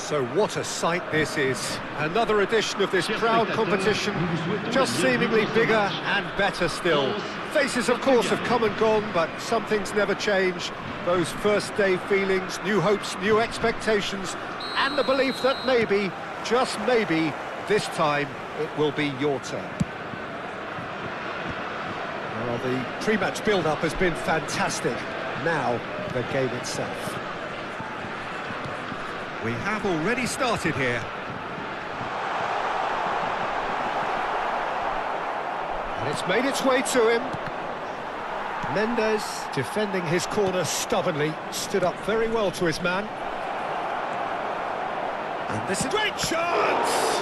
So what a sight this is. Another edition of this proud competition, just seemingly bigger and better still. Faces, of course, have come and gone, but some things never change. Those first-day feelings, new hopes, new expectations, and the belief that maybe, just maybe, this time it will be your turn. Well, the pre-match build-up has been fantastic. Now, the game itself. We have already started here. And it's made its way to him. Mendes, defending his corner stubbornly, stood up very well to his man. And this is a great chance!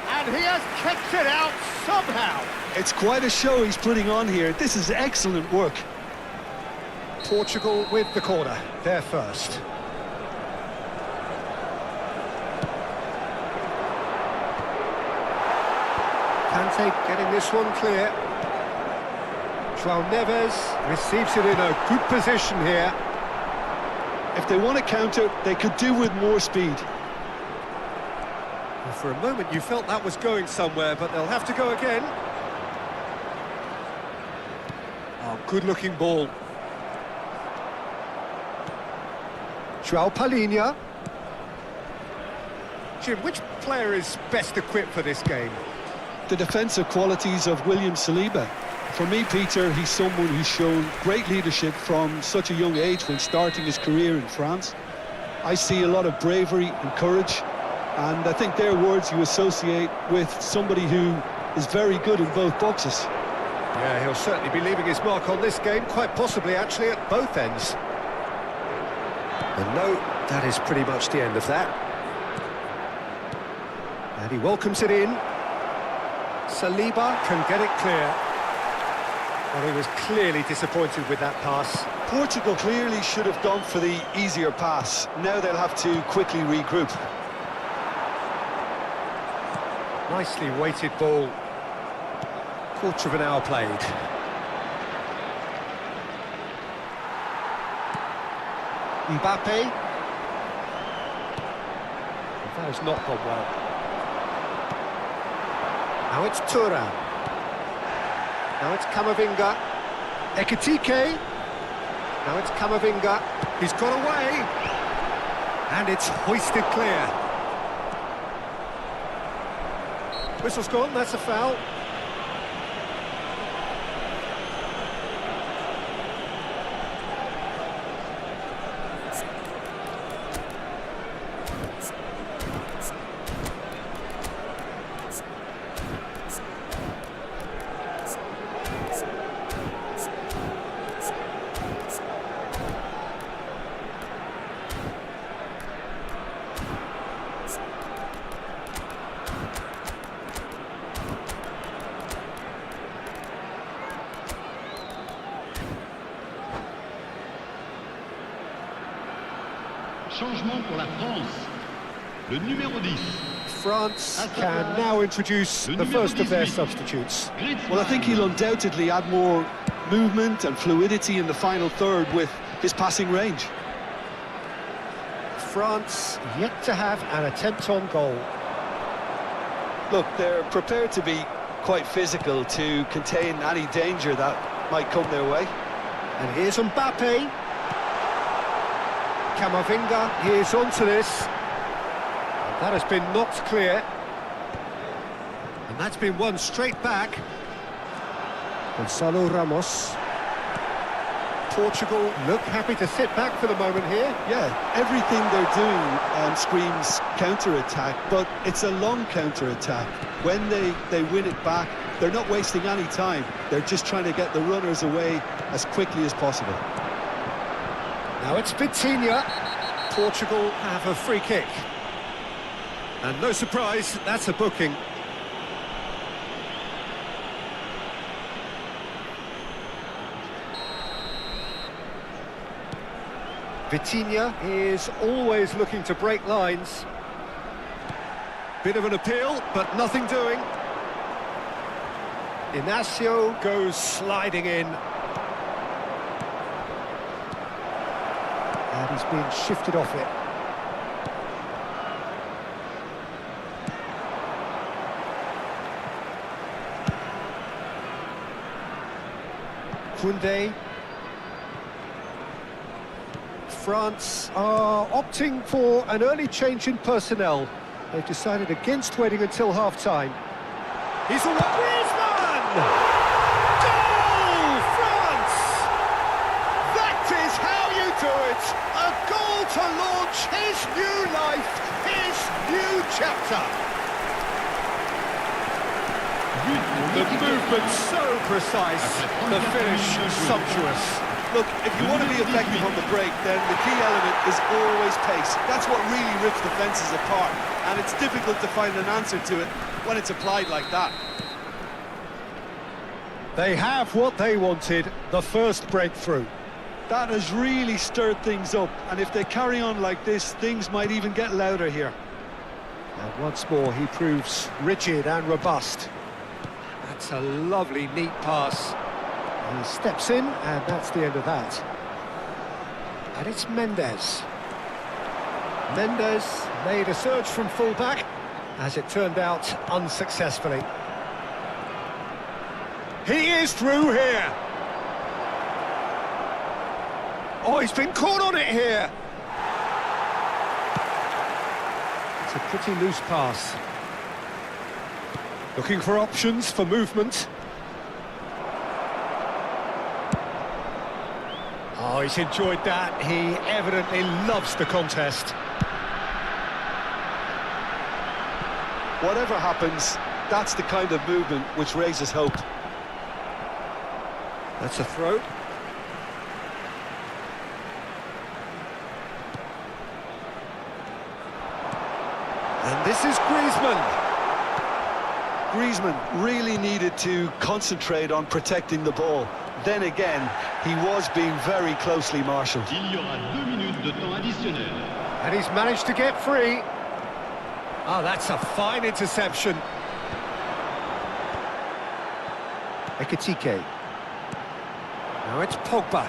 And he has kicked it out somehow. It's quite a show he's putting on here. This is excellent work. Portugal with the corner, there first. Kante getting this one clear. João Neves receives it in a good position here. If they want to counter, they could do with more speed. Well, for a moment you felt that was going somewhere, but they'll have to go again. Oh, good-looking ball. João Palhinha. Jim, which player is best equipped for this game? The defensive qualities of William Saliba. For me, Peter, he's someone who's shown great leadership from such a young age when starting his career in France. I see a lot of bravery and courage, and I think they're words you associate with somebody who is very good in both boxes. Yeah, he'll certainly be leaving his mark on this game, quite possibly actually at both ends. And no, that is pretty much the end of that. And he welcomes it in. Saliba can get it clear. Well, he was clearly disappointed with that pass. Portugal clearly should have gone for the easier pass. Now they'll have to quickly regroup. Nicely weighted ball. Quarter of an hour played. Mbappe. That has not gone well. Now it's Thuram. Now it's Camavinga. Ekitike. Now it's Camavinga. He's got away. And it's hoisted clear. Whistle's gone, that's a foul. Changement pour la France. Le numéro 10. France can now introduce the first of their substitutes. Well, I think he'll undoubtedly add more movement and fluidity in the final third with his passing range. France yet to have an attempt on goal. Look, they're prepared to be quite physical to contain any danger that might come their way. And here's Mbappe. Camavinga, he is onto this. That has been knocked clear. And that's been won straight back. Gonçalo Ramos. Portugal look happy to sit back for the moment here. Yeah, everything they're doing screams counter-attack, but it's a long counter-attack. When they win it back, they're not wasting any time. They're just trying to get the runners away as quickly as possible. Now it's Vitinha. Portugal have a free kick. And no surprise, that's a booking. Vitinha is always looking to break lines. Bit of an appeal, but nothing doing. Inacio goes sliding in. And he's being shifted off it. Koundé. France are opting for an early change in personnel. They've decided against waiting until half-time. He's a Griezmann! Goal, France! That is how you do it! A goal to launch his new life, his new chapter. The movement so precise, the finish sumptuous. Look, if you want to be effective on the break, then the key element is always pace. That's what really rips defences apart, and it's difficult to find an answer to it when it's applied like that. They have what they wanted, the first breakthrough. That has really stirred things up, and if they carry on like this, things might even get louder here. And once more, he proves rigid and robust. That's a lovely, neat pass. He steps in, and that's the end of that. And it's Mendes. Mendes made a surge from full-back, as it turned out, unsuccessfully. He is through here! Oh, he's been caught on it here! It's a pretty loose pass. Looking for options for movement. Oh, he's enjoyed that. He evidently loves the contest. Whatever happens, that's the kind of movement which raises hope. That's a throw. And this is Griezmann. Griezmann really needed to concentrate on protecting the ball. Then again, he was being very closely marshalled. Il y aura 2 minutes de temps additionnel. And he's managed to get free. Oh, that's a fine interception. Ekitike. Now it's Pogba.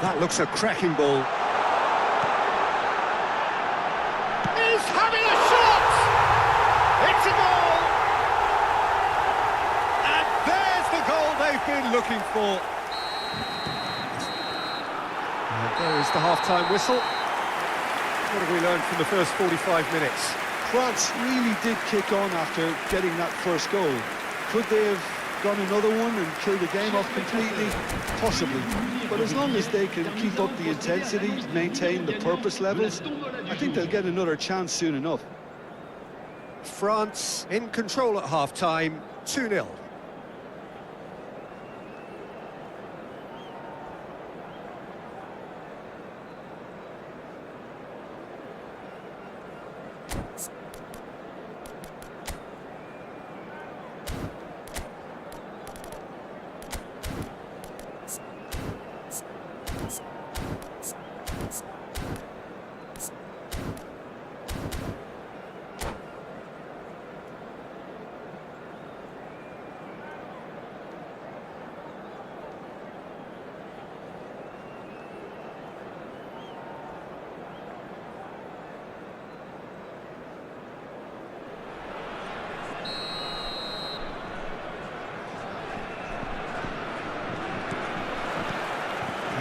That looks a cracking ball. He's having a shot! It's a goal! And there's the goal they've been looking for. And there is the half-time whistle. What have we learned from the first 45 minutes? France really did kick on after getting that first goal. Could they have gone another one and killed the game off completely? Possibly. But as long as they can keep up the intensity, maintain the purpose levels, I think they'll get another chance soon enough. France in control at half-time, 2-0.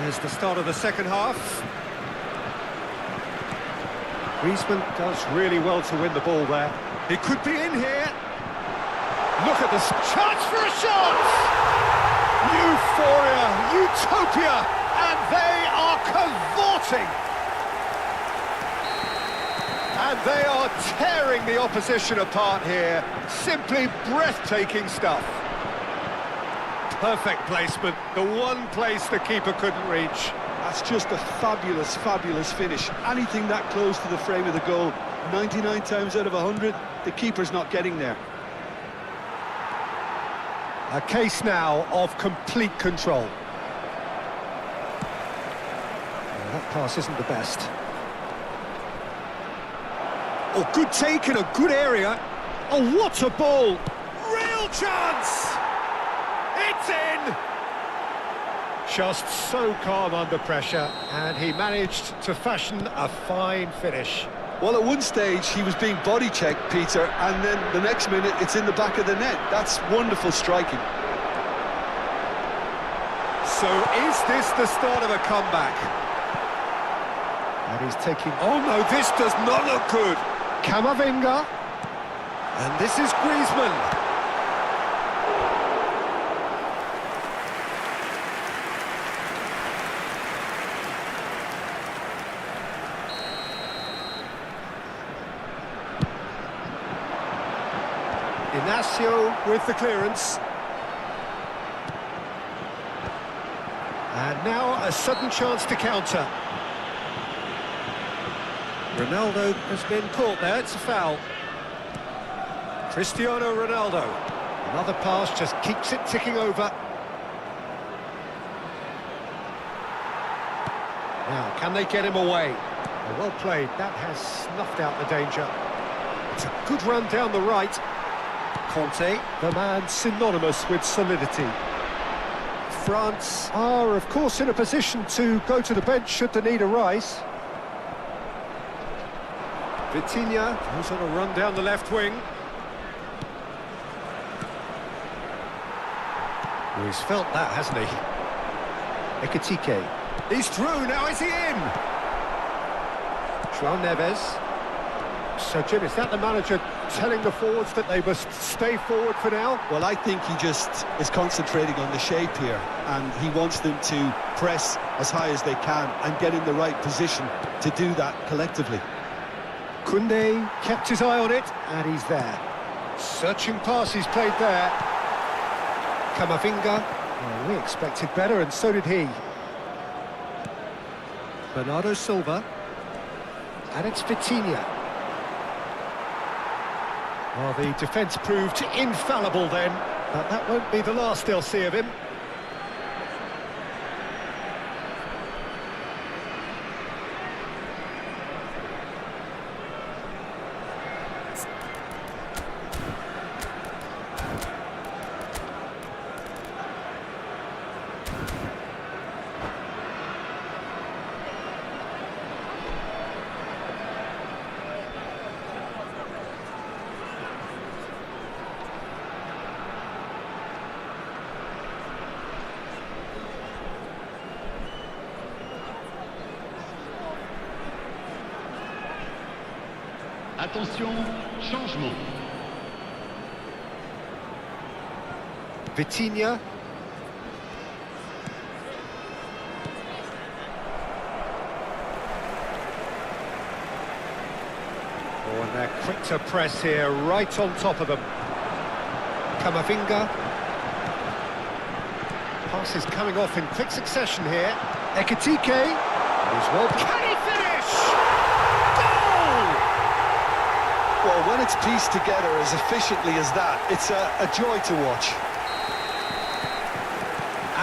Here's the start of the second half. Griezmann does really well to win the ball there. He could be in here. Look at this chance for a shot! Euphoria, utopia, and they are cavorting. And they are tearing the opposition apart here. Simply breathtaking stuff. Perfect placement, the one place the keeper couldn't reach. That's just a fabulous, fabulous finish. Anything that close to the frame of the goal, 99 times out of 100, the keeper's not getting there. A case now of complete control. Well, that pass isn't the best. Oh, good take in a good area. Oh, what a ball! Real chance! It's in! Just so calm under pressure, and he managed to fashion a fine finish. Well, at one stage, he was being body-checked, Peter, and then the next minute, it's in the back of the net. That's wonderful striking. So is this the start of a comeback? And he's taking... Oh no, this does not look good. Camavinga. And this is Griezmann. Inacio with the clearance. And now a sudden chance to counter. Ronaldo has been caught there, it's a foul. Cristiano Ronaldo. Another pass just keeps it ticking over. Now, can they get him away? Well played, that has snuffed out the danger. It's a good run down the right. Conte, the man synonymous with solidity. France are, of course, in a position to go to the bench should the need arise. Vitinha goes on a run down the left wing. Well, he's felt that, hasn't he? Ekitike. He's through, now is he in? João Neves. So, Jim, is that the manager telling the forwards that they must stay forward for now? Well, I think he just is concentrating on the shape here, and he wants them to press as high as they can and get in the right position to do that collectively. Koundé kept his eye on it, and he's there. Searching pass he's played there. Camavinga. Oh, we expected better, and so did he. Bernardo Silva. And it's Vitinha. Well, the defence proved infallible then, but that won't be the last they'll see of him. Attention, changement. Vitinha. Oh, and they're quick to press here, right on top of them. Camavinga. Pass is coming off in quick succession here. Ekitike. He's well... Can he finish? Goal! Well, when it's pieced together as efficiently as that, it's a joy to watch.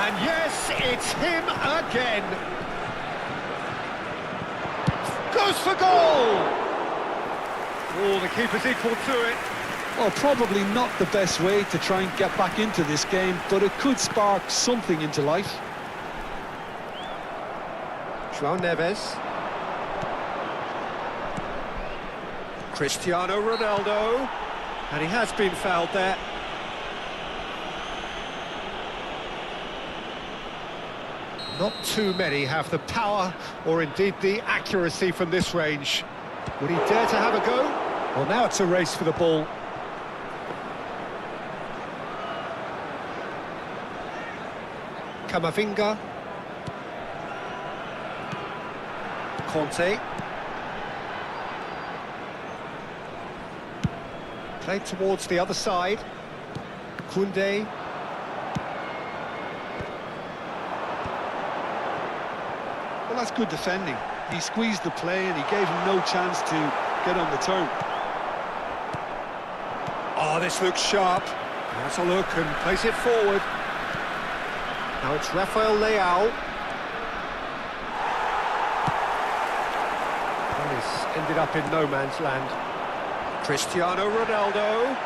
And yes, it's him again. Goes for goal! Oh, the keeper's equal to it. Well, probably not the best way to try and get back into this game, but it could spark something into life. João Neves. Cristiano Ronaldo. And he has been fouled there. Not too many have the power or indeed the accuracy from this range. Would he dare to have a go? Well, now it's a race for the ball. Camavinga. Conte. Played towards the other side. Koundé. Well, that's good defending. He squeezed the play and he gave him no chance to get on the turn. Oh, this looks sharp. Has a look and plays it forward. Now it's Rafael Leao. And he's ended up in no man's land. Cristiano Ronaldo.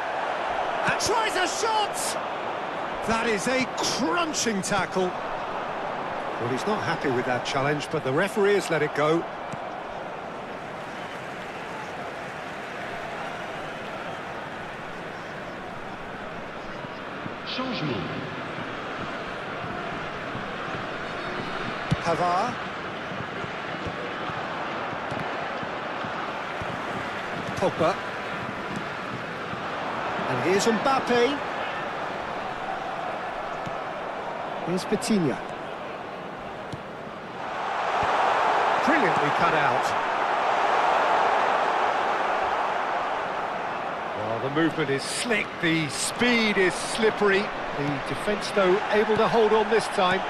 And tries a shot! That is a crunching tackle. Well, he's not happy with that challenge, but the referee has let it go. Changement. Pavard. Pogba. And here's Mbappe. Here's Vitinha. Brilliantly cut out. Well, the movement is slick, the speed is slippery. The defence, though, able to hold on this time.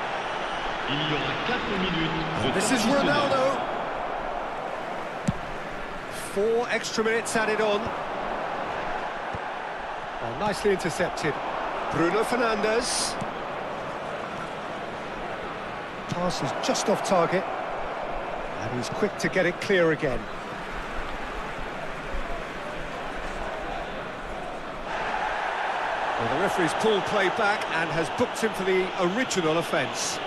Il y aura 4 minutes de This is temps additionnel. Ronaldo. 4 extra minutes added on. Well, nicely intercepted. Bruno Fernandes. Pass is just off target. And he's quick to get it clear again. Well, the referee's pulled play back and has booked him for the original offence.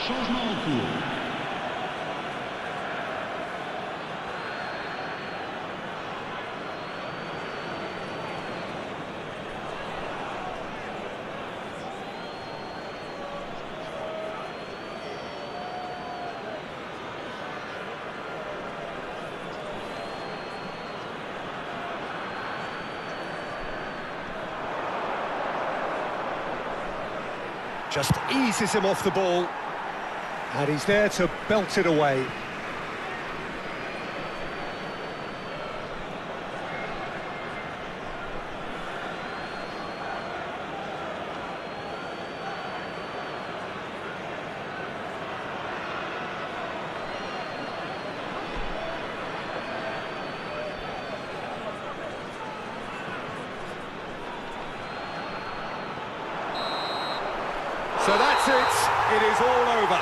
Changement en cours. Just eases him off the ball. And he's there to belt it away. So that's it. It is all over.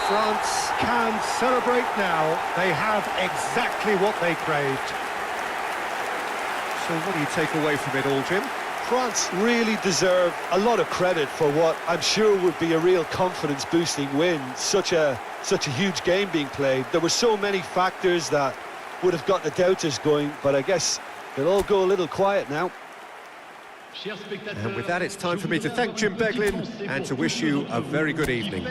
France can celebrate now. They have exactly what they craved. So what do you take away from it all, Jim? France really deserve a lot of credit for what I'm sure would be a real confidence-boosting win. Such a huge game being played. There were so many factors that would have got the doubters going, but I guess they'll all go a little quiet now. And with that, it's time for me to thank Jim Beglin and to wish you a very good evening.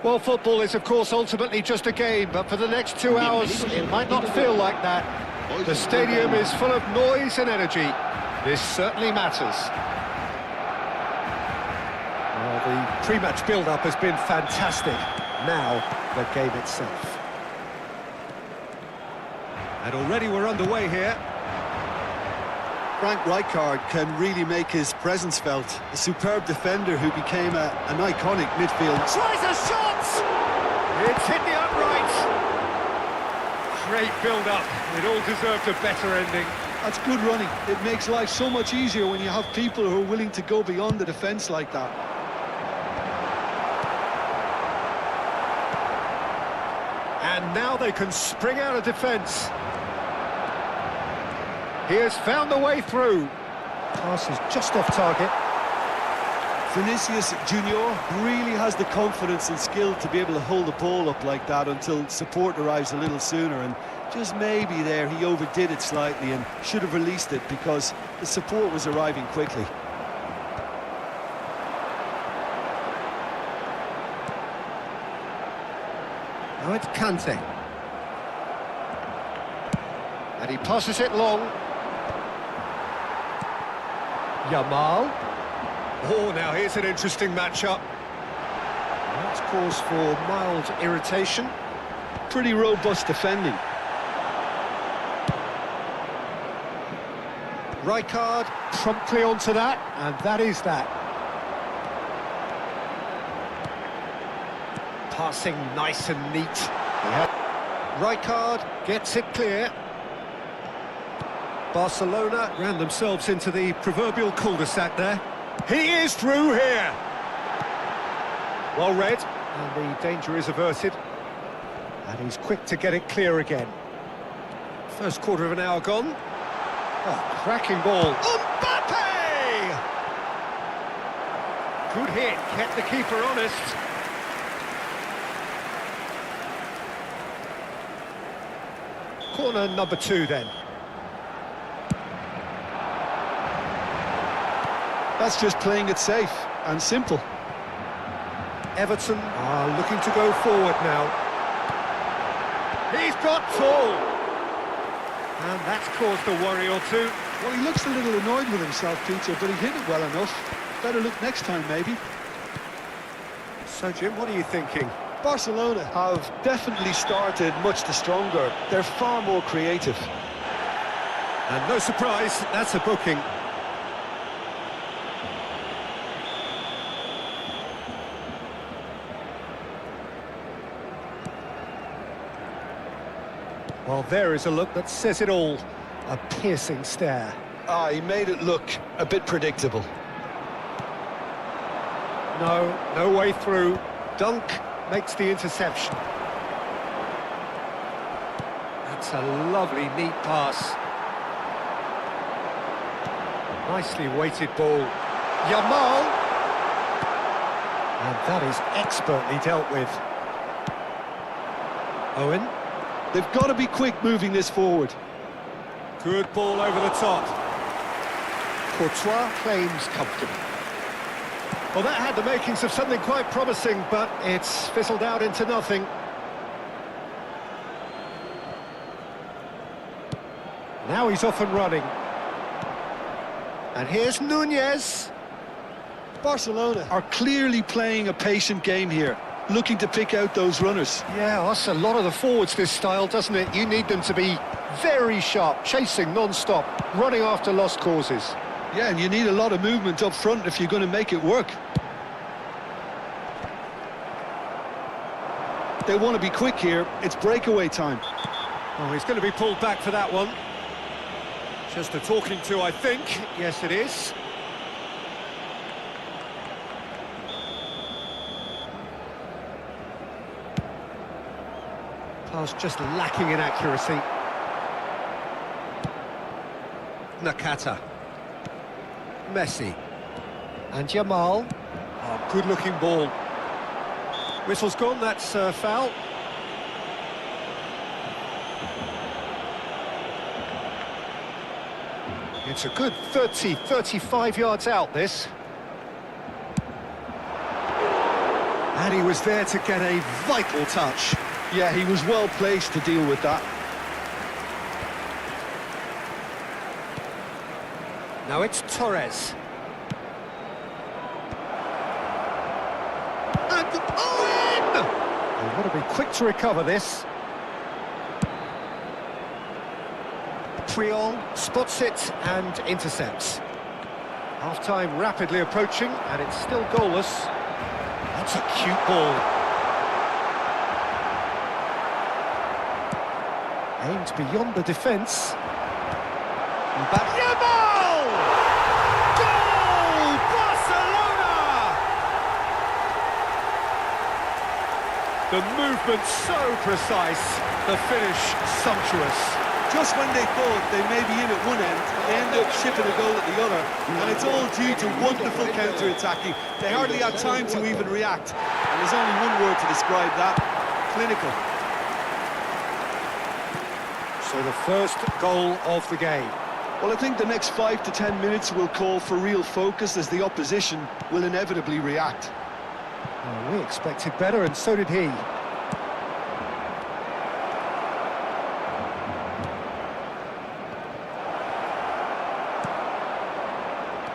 Well, football is, of course, ultimately just a game, but for the next 2 hours, it might not feel like that. The stadium is full of noise and energy. This certainly matters. Well, the pre-match build-up has been fantastic. Now, the game itself. And already we're underway here. Frank Rijkaard can really make his presence felt. A superb defender who became an iconic midfield. Tries a shot! It's hit the upright. Great build-up. It all deserved a better ending. That's good running. It makes life so much easier when you have people who are willing to go beyond the defence like that. And now they can spring out of defence. He has found the way through. Pass is just off target. Vinicius Junior really has the confidence and skill to be able to hold the ball up like that until support arrives a little sooner, and just maybe there he overdid it slightly and should have released it because the support was arriving quickly. Now it's Kante. And he passes it long. Yamal. Oh, now here's an interesting matchup. That's cause for mild irritation. Pretty robust defending. Rijkaard promptly onto that, and that is that. Passing nice and neat. Rijkaard gets it clear. Barcelona ran themselves into the proverbial cul-de-sac there. He is through here. Well read, and the danger is averted. And he's quick to get it clear again. First quarter of an hour gone. Oh, cracking ball. Mbappe! Good hit, kept the keeper honest. Corner number 2 then. That's just playing it safe and simple. Everton are looking to go forward now. He's got tall. And that's caused a worry or two. Well, he looks a little annoyed with himself, Peter, but he hit it well enough. Better look next time, maybe. So, Jim, what are you thinking? Barcelona have definitely started much the stronger. They're far more creative. And no surprise, that's a booking. Well, there is a look that says it all. A piercing stare. He made it look a bit predictable. No way through. Dunk makes the interception. That's a lovely, neat pass. Nicely weighted ball. Yamal! And that is expertly dealt with. Owen? They've got to be quick moving this forward. Good ball over the top. Courtois claims comfortable. Well, that had the makings of something quite promising, but it's fizzled out into nothing. Now he's off and running. And here's Nunez. Barcelona are clearly playing a patient game here, looking to pick out those runners. Yeah, that's a lot of the forwards, this style, doesn't it? You need them to be very sharp, chasing non-stop, running after lost causes. Yeah, and you need a lot of movement up front if you're going to make it work. They want to be quick here. It's breakaway time. Oh, he's going to be pulled back for that one. Just a talking to, I think. Yes, it is. Pass just lacking in accuracy. Nakata. Messi. And Yamal. Oh, good-looking ball. Whistle's gone, that's foul. It's a good 35 yards out, this. And he was there to get a vital touch. Yeah, he was well placed to deal with that. Now it's Torres. And Owen! They want to be quick to recover this. Triol spots it and intercepts. Half-time rapidly approaching, and it's still goalless. That's a cute ball. Aimed beyond the defence. Yamal! Goal! Barcelona! The movement so precise, the finish sumptuous. Just when they thought they may be in at one end, they end up shipping a goal at the other, and it's all due to wonderful counter-attacking. They hardly had time to even react, and there's only one word to describe that: clinical. So the first goal of the game. Well, I think the next 5 to 10 minutes will call for real focus, as the opposition will inevitably react. Well, we expected better, and so did he.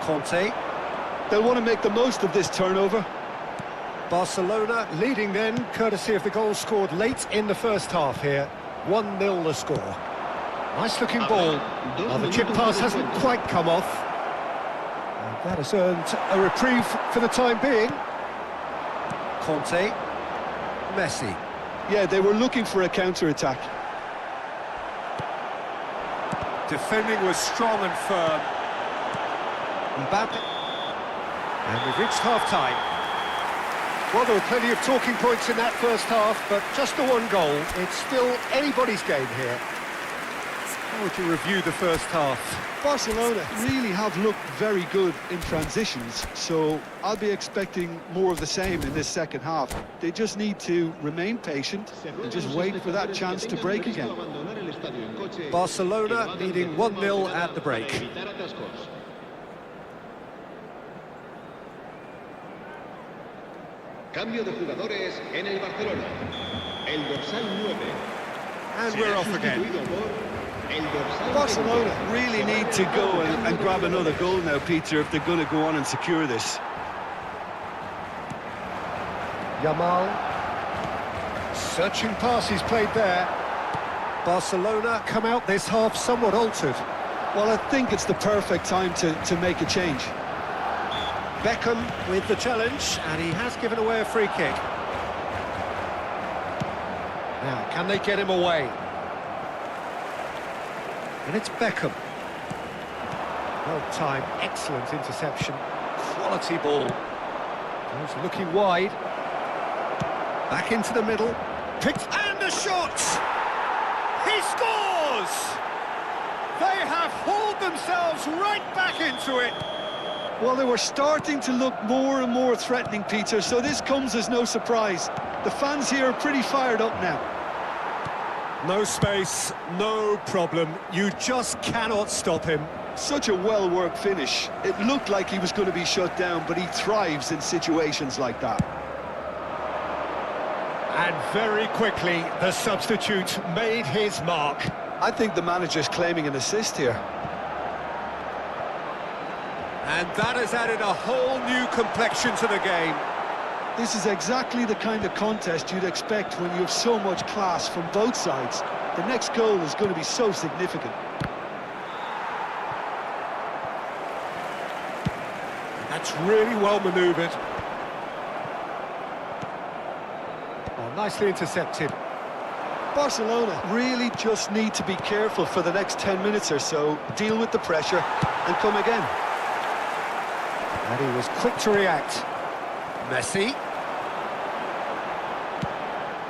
Conte. They'll want to make the most of this turnover. Barcelona leading then, courtesy of the goal scored late in the first half here. 1-0 the score. Nice looking ball. Well, the chip pass hasn't quite come off. And that has earned a reprieve for the time being. Conte. Messi. Yeah, they were looking for a counter-attack. Defending was strong and firm. Mbappe. And we've reached half-time. Well, there were plenty of talking points in that first half, but just the one goal. It's still anybody's game here. How would you review the first half? Barcelona really have looked very good in transitions, so I'll be expecting more of the same in this second half. They just need to remain patient and just wait for that chance to break again. Barcelona leading 1-0 at the break. Cambio de jugadores en el Barcelona. El dorsal 9. And we're off again. Barcelona really need to go and grab another goal now, Peter, if they're going to go on and secure this. Yamal. Searching pass he's played there. Barcelona come out this half somewhat altered. Well, I think it's the perfect time to make a change. Beckham with the challenge, and he has given away a free kick. Now, can they get him away? And it's Beckham. Well-timed, excellent interception. Quality ball. Goes looking wide. Back into the middle. Picked, and a shot! He scores! They have hauled themselves right back into it. Well, they were starting to look more and more threatening, Peter, so this comes as no surprise. The fans here are pretty fired up now. No space, no problem. You just cannot stop him. Such a well-worked finish. It looked like he was going to be shut down, but he thrives in situations like that. And very quickly, the substitute made his mark. I think the manager's claiming an assist here. And that has added a whole new complexion to the game. This is exactly the kind of contest you'd expect when you have so much class from both sides. The next goal is going to be so significant. That's really well manoeuvred. Oh, nicely intercepted. Barcelona really just need to be careful for the next 10 minutes or so, deal with the pressure and come again. And he was quick to react. Messi.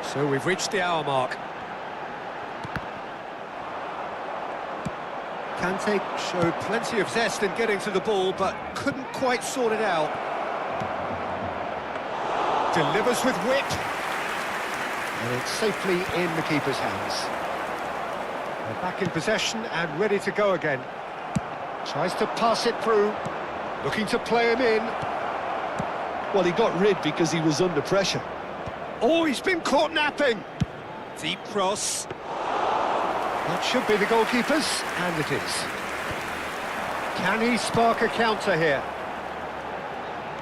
So we've reached the hour mark. Kante showed plenty of zest in getting to the ball, but couldn't quite sort it out. Delivers with wit. And it's safely in the keeper's hands. They're back in possession and ready to go again. Tries to pass it through. Looking to play him in. Well, he got rid because he was under pressure. Oh, he's been caught napping. Deep cross. That should be the goalkeeper's, and it is. Can he spark a counter here?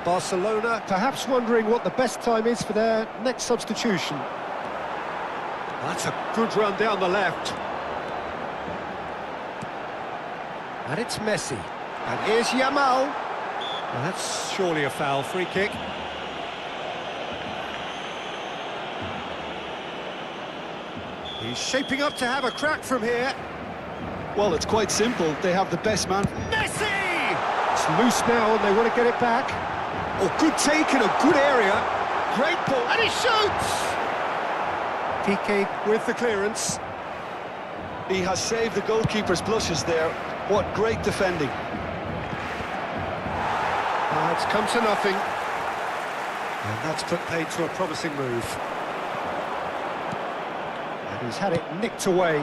Barcelona perhaps wondering what the best time is for their next substitution. That's a good run down the left. And it's Messi. And here's Yamal. Well, that's surely a foul. Free kick. He's shaping up to have a crack from here. Well, it's quite simple. They have the best man. Messi! It's loose now and they want to get it back. Oh, good take in a good area. Great ball. And he shoots! Piqué with the clearance. He has saved the goalkeeper's blushes there. What great defending. It's come to nothing. And that's put paid to a promising move. And he's had it nicked away.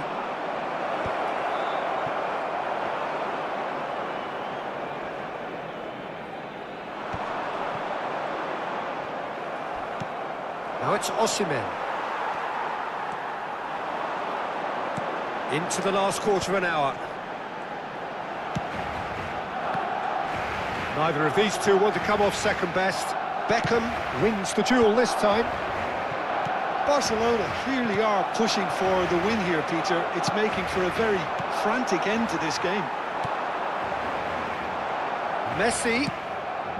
Now it's Osimhen. Into the last quarter of an hour. Neither of these two want to come off second best. Beckham wins the duel this time. Barcelona really are pushing for the win here, Peter. It's making for a very frantic end to this game. Messi.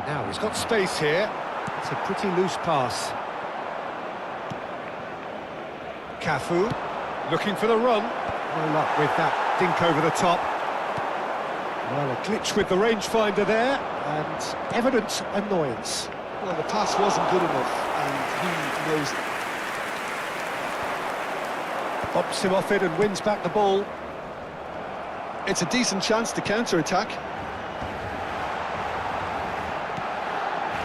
Now he's got space here. It's a pretty loose pass. Cafu looking for the run. No luck with that dink over the top. Well, a glitch with the rangefinder there, and evident annoyance. Well, the pass wasn't good enough, and he knows it. Bumps him off it and wins back the ball. It's a decent chance to counter-attack.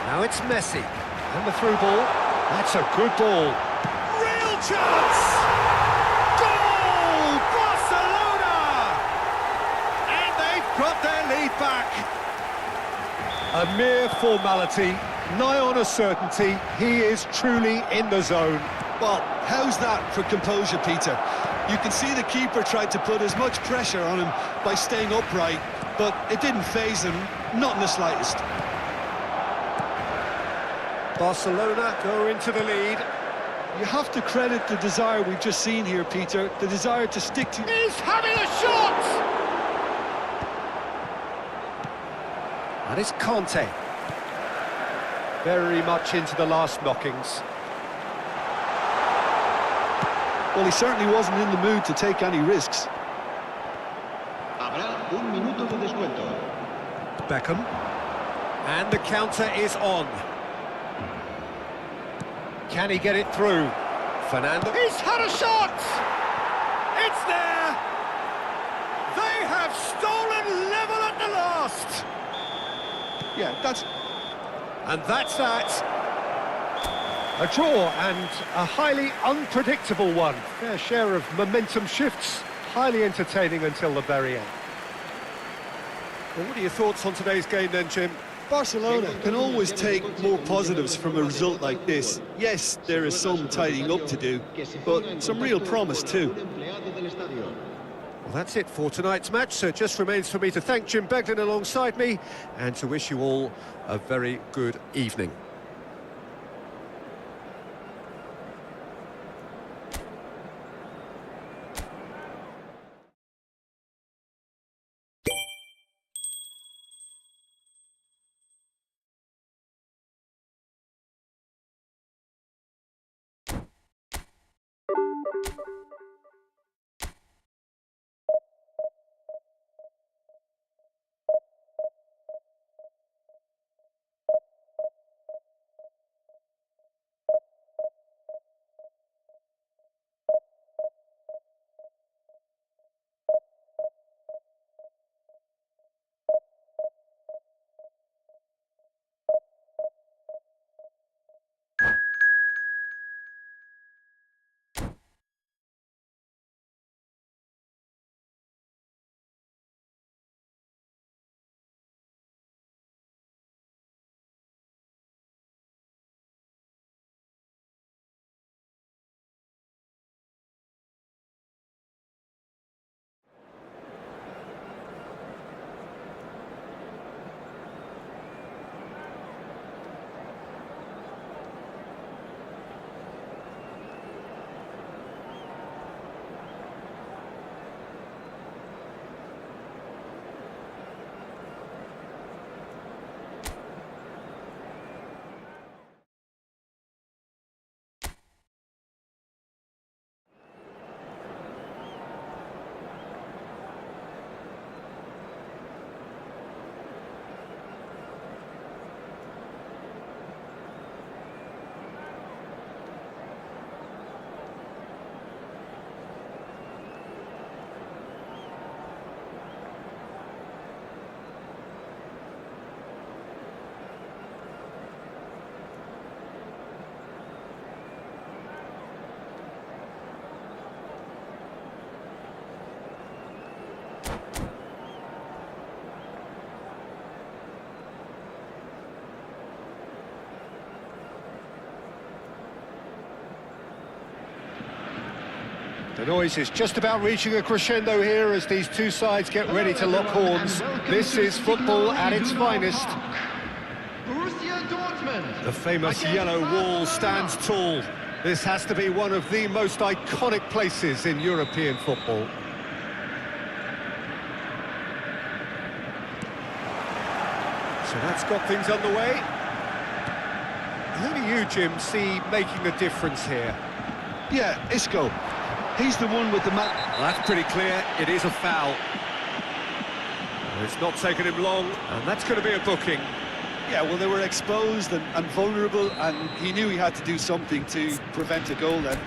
Now it's Messi, and the through ball. That's a good ball. Real chance! Goal! Barcelona! And they've got their lead back. A mere formality, nigh on a certainty. He is truly in the zone. Well, how's that for composure, Peter? You can see the keeper tried to put as much pressure on him by staying upright, but it didn't faze him, not in the slightest. Barcelona go into the lead. You have to credit the desire we've just seen here, Peter, the desire to stick to... He's having a shot! And it's Conte. Very much into the last knockings. Well, he certainly wasn't in the mood to take any risks. Habrá un minuto de descuento. Beckham. And the counter is on. Can he get it through? Fernando. He's had a shot! It's there! They have stolen level at the last! Yeah, And that's that. A draw and a highly unpredictable one. Fair share of momentum shifts. Highly entertaining until the very end. Well, what are your thoughts on today's game then, Jim? Barcelona can always take more positives from a result like this. Yes, there is some tidying up to do, but some real promise too. Well, that's it for tonight's match, so it just remains for me to thank Jim Beglin alongside me and to wish you all a very good evening. The noise is just about reaching a crescendo here as these two sides get ready to lock horns. This is football at its finest. The famous yellow wall stands tall. This has to be one of the most iconic places in European football. So that's got things underway. Who do you, Jim, see making the difference here? Yeah, Isco. He's the one with the man. Well, that's pretty clear. It is a foul. It's not taken him long, and that's going to be a booking. Yeah, well, they were exposed and vulnerable, and he knew he had to do something to prevent a goal then.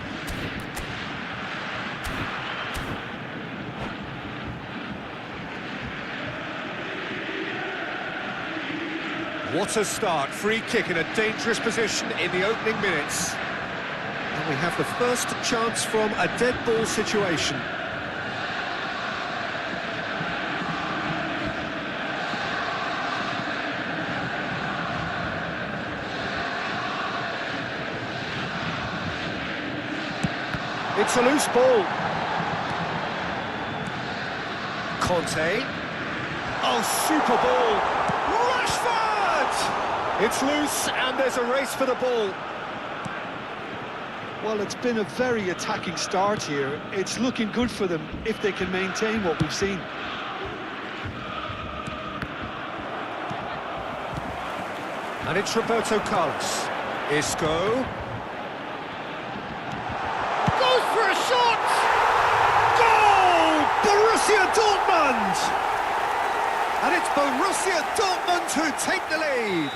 What a start. Free kick in a dangerous position in the opening minutes. And we have the first chance from a dead ball situation. It's a loose ball. Conte. Oh, super ball. It's loose, and there's a race for the ball. Well, it's been a very attacking start here. It's looking good for them if they can maintain what we've seen. And it's Roberto Carlos. Isco. Goes for a shot! Goal! Borussia Dortmund! And it's Borussia Dortmund who take the lead.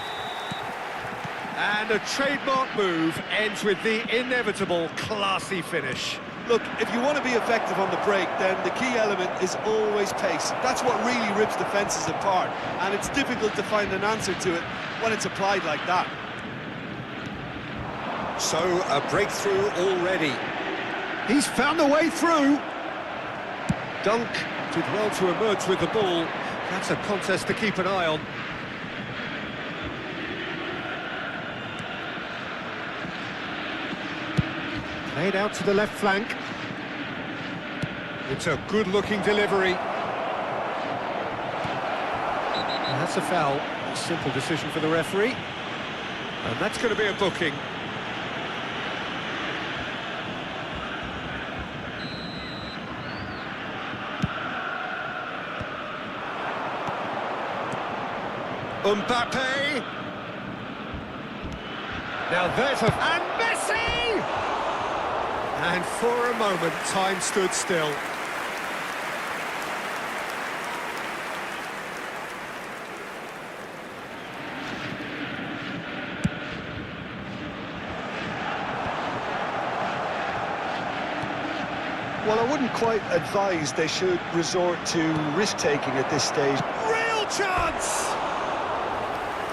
And a trademark move ends with the inevitable classy finish. Look, if you want to be effective on the break, then the key element is always pace. That's what really rips defences apart, and it's difficult to find an answer to it when it's applied like that. So, a breakthrough already. He's found a way through. Dunk did well to emerge with the ball. That's a contest to keep an eye on. Played out to the left flank. It's a good-looking delivery. And that's a foul. A simple decision for the referee. And that's going to be a booking. Mbappe. Now there's a... And Messi! And for a moment, time stood still. Well, I wouldn't quite advise they should resort to risk-taking at this stage. Real chance!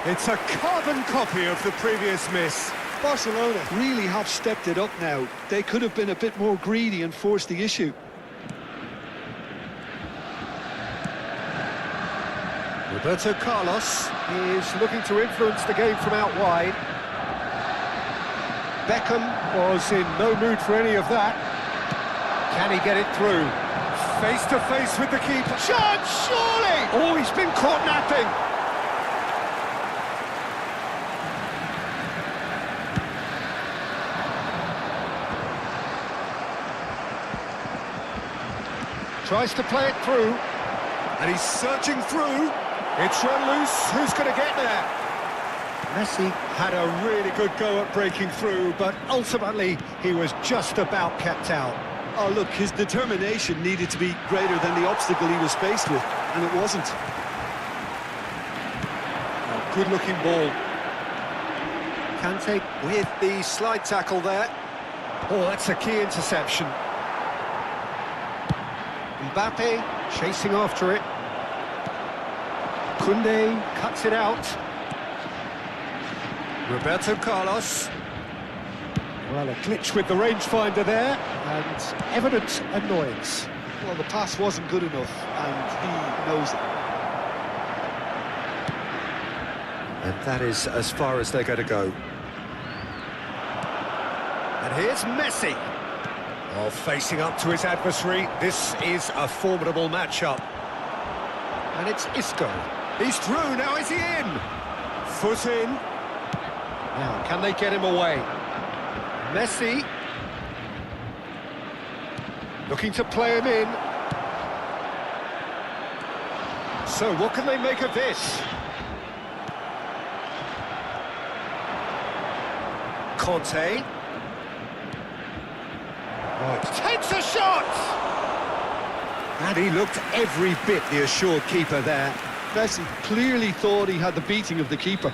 It's a carbon copy of the previous miss. Barcelona really have stepped it up now. They could have been a bit more greedy and forced the issue. Roberto Carlos is looking to influence the game from out wide. Beckham was in no mood for any of that. Can he get it through? Face to face with the keeper. Chance, surely! Oh, he's been caught napping. Tries to play it through, and he's searching through. It's run loose. Who's going to get there? Messi had a really good go at breaking through, but ultimately he was just about kept out. Oh, look, his determination needed to be greater than the obstacle he was faced with, and it wasn't. A good-looking ball. Kante with the slide tackle there. Oh, that's a key interception. Mbappe chasing after it. Koundé cuts it out. Roberto Carlos. Well, a glitch with the rangefinder there, and evident annoyance. Well, the pass wasn't good enough, and he knows it. And that is as far as they're going to go. And here's Messi. Well, facing up to his adversary, this is a formidable matchup. And it's Isco. He's through, now is he in? Foot in. Now, can they get him away? Messi. Looking to play him in. So, what can they make of this? Conte. Oh, takes a shot! And he looked every bit the assured keeper there. Messi clearly thought he had the beating of the keeper.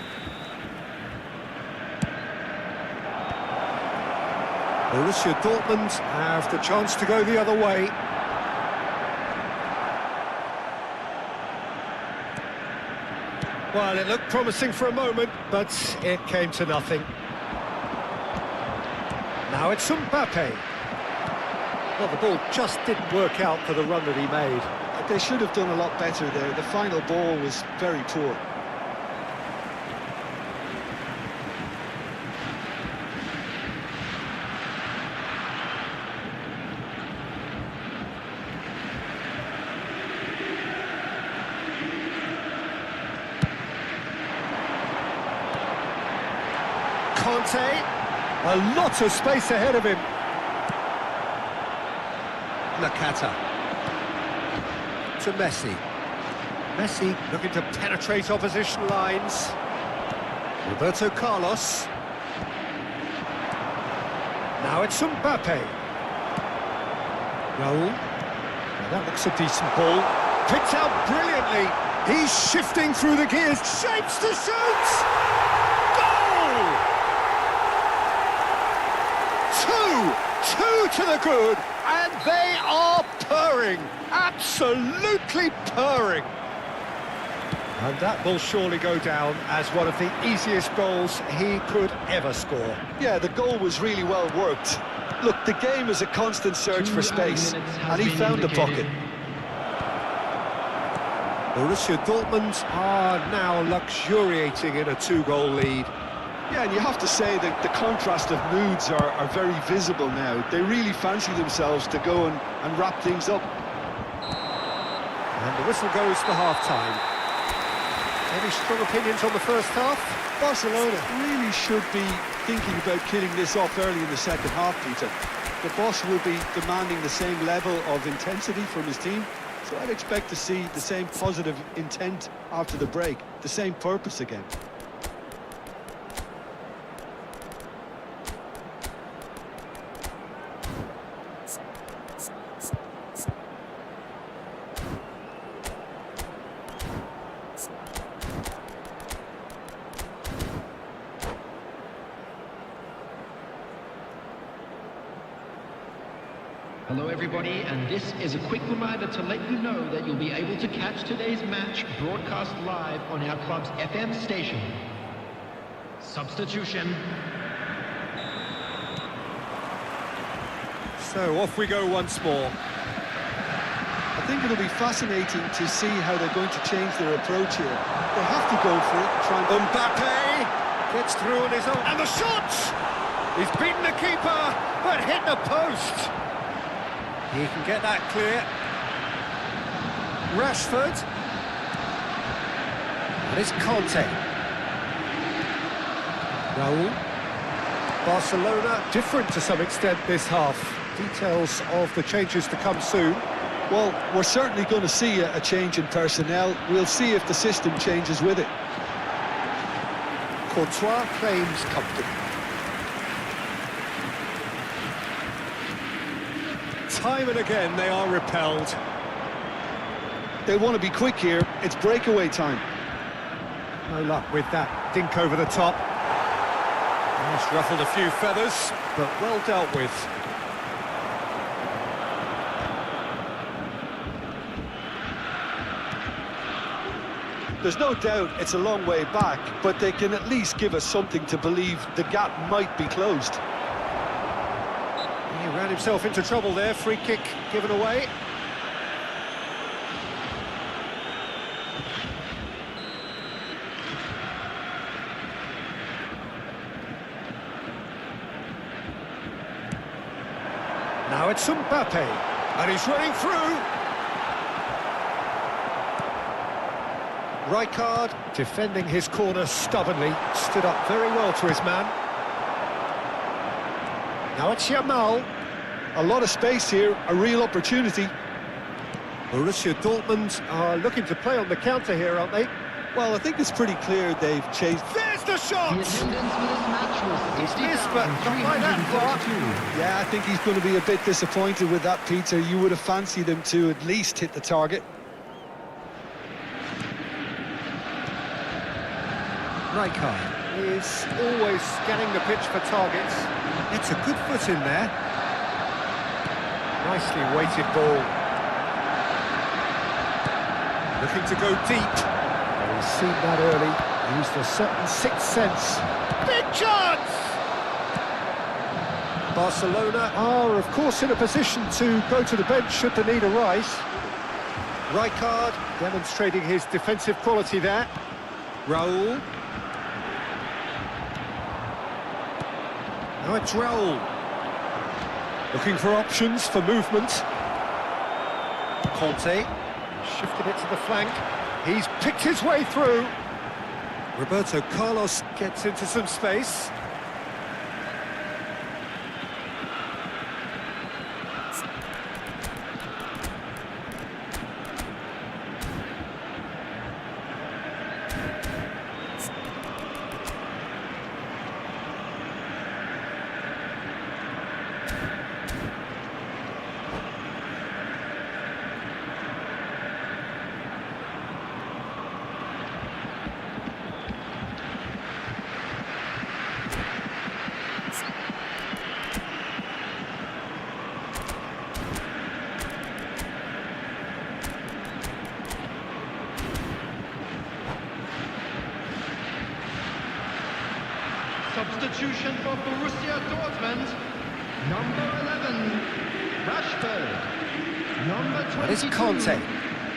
Borussia Dortmund have the chance to go the other way. Well, it looked promising for a moment, but it came to nothing. Now it's Mbappe. Well, the ball just didn't work out for the run that he made. They should have done a lot better there. The final ball was very poor. Conte, a lot of space ahead of him. Nakata to Messi. Messi looking to penetrate opposition lines. Roberto Carlos. Now it's Mbappe. Raul. Now that looks a decent ball. Picked out brilliantly. He's shifting through the gears. Shapes to shoot! Goal! Two to the good, and they are purring, absolutely purring. And that will surely go down as one of the easiest goals he could ever score. Yeah, the goal was really well worked. Look, the game is a constant search for space, and he found the pocket. Borussia Dortmund are now luxuriating in a two-goal lead. Yeah, and you have to say that the contrast of moods are very visible now. They really fancy themselves to go and wrap things up. And the whistle goes for half-time. Any strong opinions on the first half? Barcelona really should be thinking about killing this off early in the second half, Peter. The boss will be demanding the same level of intensity from his team, so I'd expect to see the same positive intent after the break, the same purpose again. Hello everybody, and this is a quick reminder to let you know that you'll be able to catch today's match broadcast live on our club's FM station. Substitution. So off we go once more. I think it'll be fascinating to see how they're going to change their approach here. They have to go for it, try and... Mbappe gets through on his own, and the shot! He's beaten the keeper, but hit the post. He can get that clear. Rashford. And it's Conte. Raul. Barcelona different to some extent this half. Details of the changes to come soon. Well, we're certainly going to see a change in personnel. We'll see if the system changes with it. Courtois claims comfortably. Time and again they are repelled. They want to be quick here. It's breakaway time. No luck with that dink over the top. Almost ruffled a few feathers, but well dealt with. There's no doubt it's a long way back, but they can at least give us something to believe the gap might be closed. He ran himself into trouble there, free kick given away. Now Now it's Mbappe, and he's running through. Rijkaard defending his corner stubbornly, stood up very well to his man. Now it's Yamal. A lot of space here, a real opportunity. Borussia Dortmund are looking to play on the counter here, aren't they? Well, I think it's pretty clear they've chased. There's the shot! The attendance for this match was He's missed, but not by that far. Yeah, I think he's going to be a bit disappointed with that, Peter. You would have fancied him to at least hit the target. Rijkaard is always scanning the pitch for targets. It's a good foot in there. Nicely weighted ball. Looking to go deep. Well, he's seen that early. Used a certain sixth sense. Big chance! Barcelona are, of course, in a position to go to the bench should the need arise. Rijkaard demonstrating his defensive quality there. Raul. Now it's Raul. Looking for options for movement. Conte. Shifted it to the flank. He's picked his way through. Roberto Carlos gets into some space. Substitution for Borussia Dortmund. Number 11, Rashford. Number 22, That is Conte.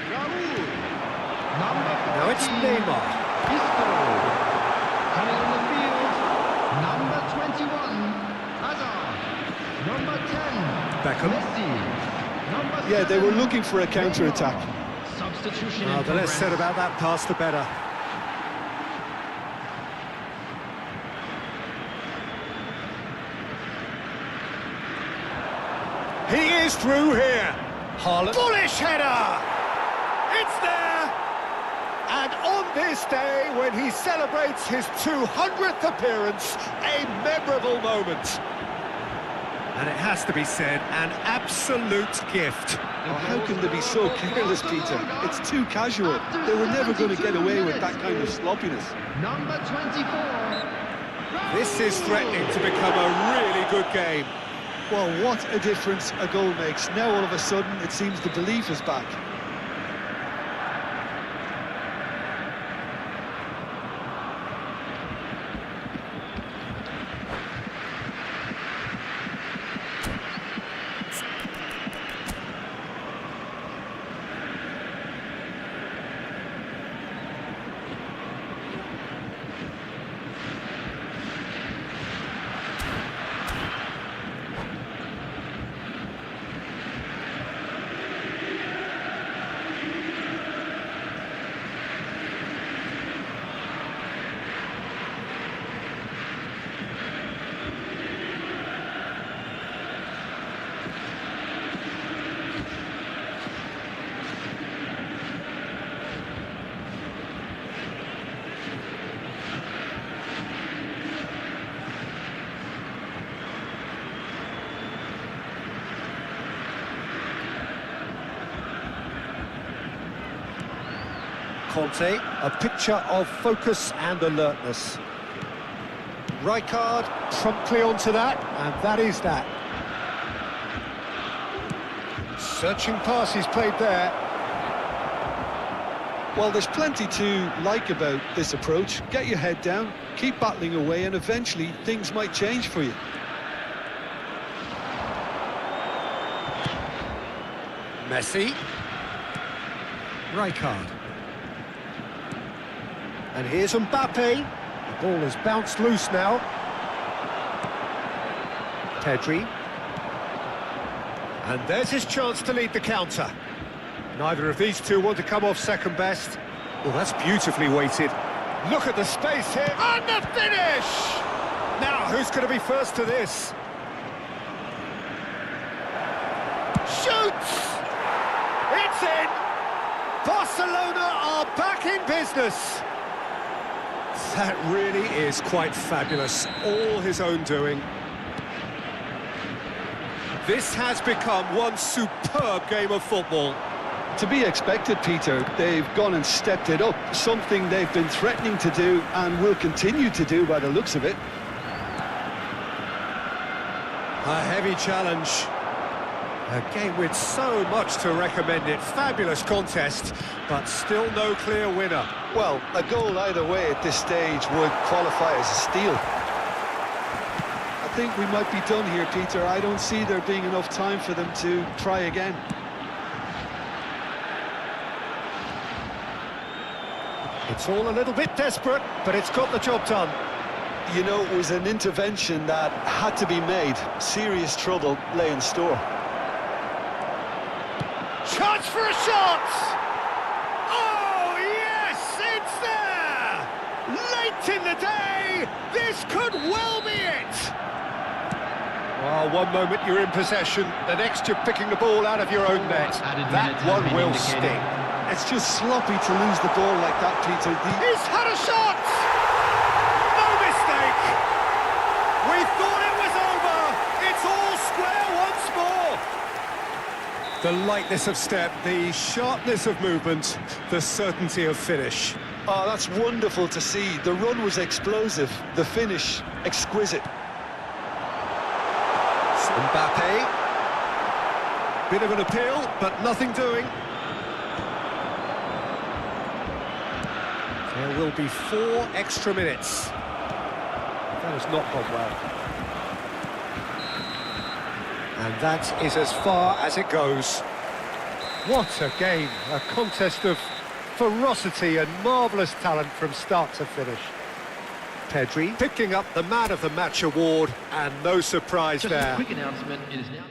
Raul. Number 14, Now it's Neymar. Isco. Coming on the field, number 21, Hazard. Number 10, Beckham. Messi. Number Yeah, they were 7, looking for a counter-attack. Substitution Well, in the less said progress. about that pass, the better. He is through here. Haaland. Bullish header! It's there! And on this day, when he celebrates his 200th appearance, a memorable moment. And it has to be said, an absolute gift. Oh, how can they be so careless, Peter? It's too casual. They were never going to get away with that kind of sloppiness. Number 24. This is threatening to become a really good game. Well, what a difference a goal makes. Now, all of a sudden, it seems the belief is back. Conte, a picture of focus and alertness. Rijkaard promptly onto that, and that is that. Searching pass he's played there. Well, there's plenty to like about this approach. Get your head down, keep battling away, and eventually things might change for you. Messi. Rijkaard. And here's Mbappe. The ball has bounced loose now. Pedri. And there's his chance to lead the counter. Neither of these two want to come off second best. Well, that's beautifully weighted. Look at the space here, and the finish! Now, who's going to be first to this? Shoots! It's in! Barcelona are back in business! That really is quite fabulous, all his own doing. This has become one superb game of football. To be expected, Peter. They've gone and stepped it up, something they've been threatening to do and will continue to do by the looks of it. A heavy challenge. A game with so much to recommend it. Fabulous contest, but still no clear winner. Well, a goal either way at this stage would qualify as a steal. I think we might be done here, Peter. I don't see there being enough time for them to try again. It's all a little bit desperate, but it's got the job done. You know, it was an intervention that had to be made. Serious trouble lay in store. Chance for a shot! Oh, yes, it's there! Late in the day, this could well be it! Well, one moment you're in possession, the next you're picking the ball out of your own net. That one will sting. It's just sloppy to lose the ball like that, Peter. He's had a shot! No mistake! We thought it was over! It's all square once more! The lightness of step, the sharpness of movement, the certainty of finish. Oh, that's wonderful to see. The run was explosive, the finish exquisite. Mbappe. Bit of an appeal, but nothing doing. There will be 4 extra minutes. That has not gone well. And that is as far as it goes. What a game, a contest of ferocity and marvellous talent from start to finish. Pedri picking up the Man of the Match award, and no surprise Just there. a quick announcement, it is now...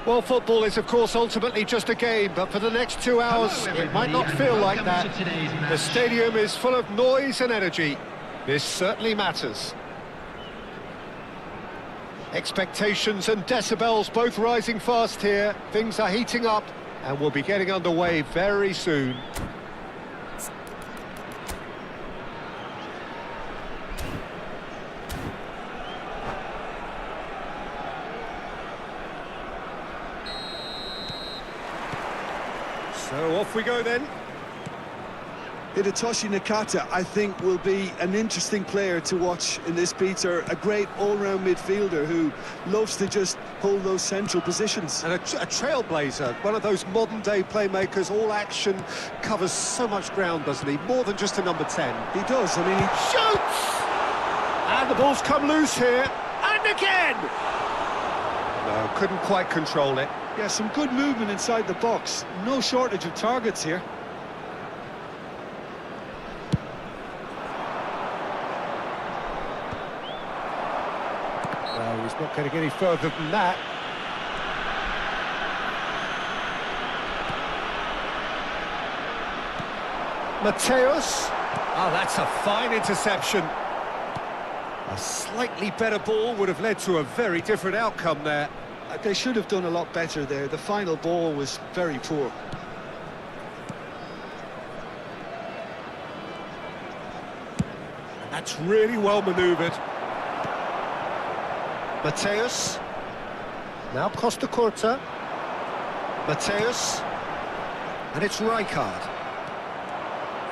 Well, football is, of course, ultimately just a game, but for the next 2 hours, it might not feel like that. The stadium is full of noise and energy. This certainly matters. Expectations and decibels both rising fast here. Things are heating up and we'll be getting underway very soon. So off we go then. Hidetoshi Nakata, I think, will be an interesting player to watch in this, Peter. A great all-round midfielder who loves to just hold those central positions. And a trailblazer, one of those modern-day playmakers, all action, covers so much ground, doesn't he? More than just a number 10. He does, I mean, he shoots! And the ball's come loose here, and again! No, couldn't quite control it. Yeah, some good movement inside the box. No shortage of targets here. Well, he's not going to get any further than that. Mateus. Oh, that's a fine interception. A slightly better ball would have led to a very different outcome there. They should have done a lot better there. The final ball was very poor. That's really well manoeuvred. Mateus. Now Costa Corta. Mateus. And it's Rijkaard.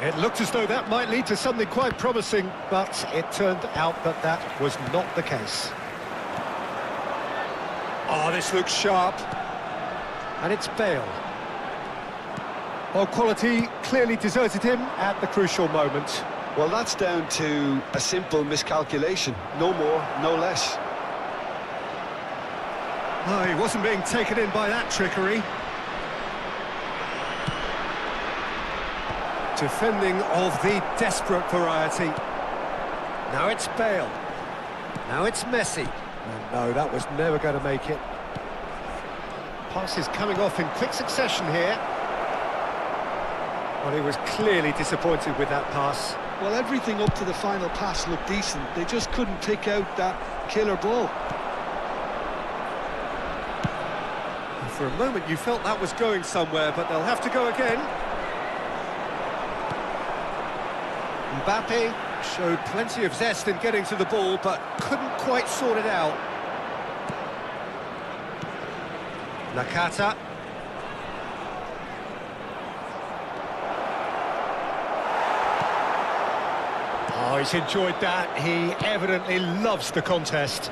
It looked as though that might lead to something quite promising, but it turned out that that was not the case. Oh, this looks sharp. And it's Bale. Well, quality clearly deserted him at the crucial moment. Well, that's down to a simple miscalculation. No more, no less. Oh, he wasn't being taken in by that trickery. Defending of the desperate variety. Now it's Bale. Now it's Messi. And no, that was never going to make it. Passes coming off in quick succession here. Well, he was clearly disappointed with that pass. Well, everything up to the final pass looked decent. They just couldn't pick out that killer ball. For a moment you felt that was going somewhere, but they'll have to go again. Mbappe showed plenty of zest in getting to the ball, but couldn't quite sort it out. Nakata. Oh, he's enjoyed that. He evidently loves the contest.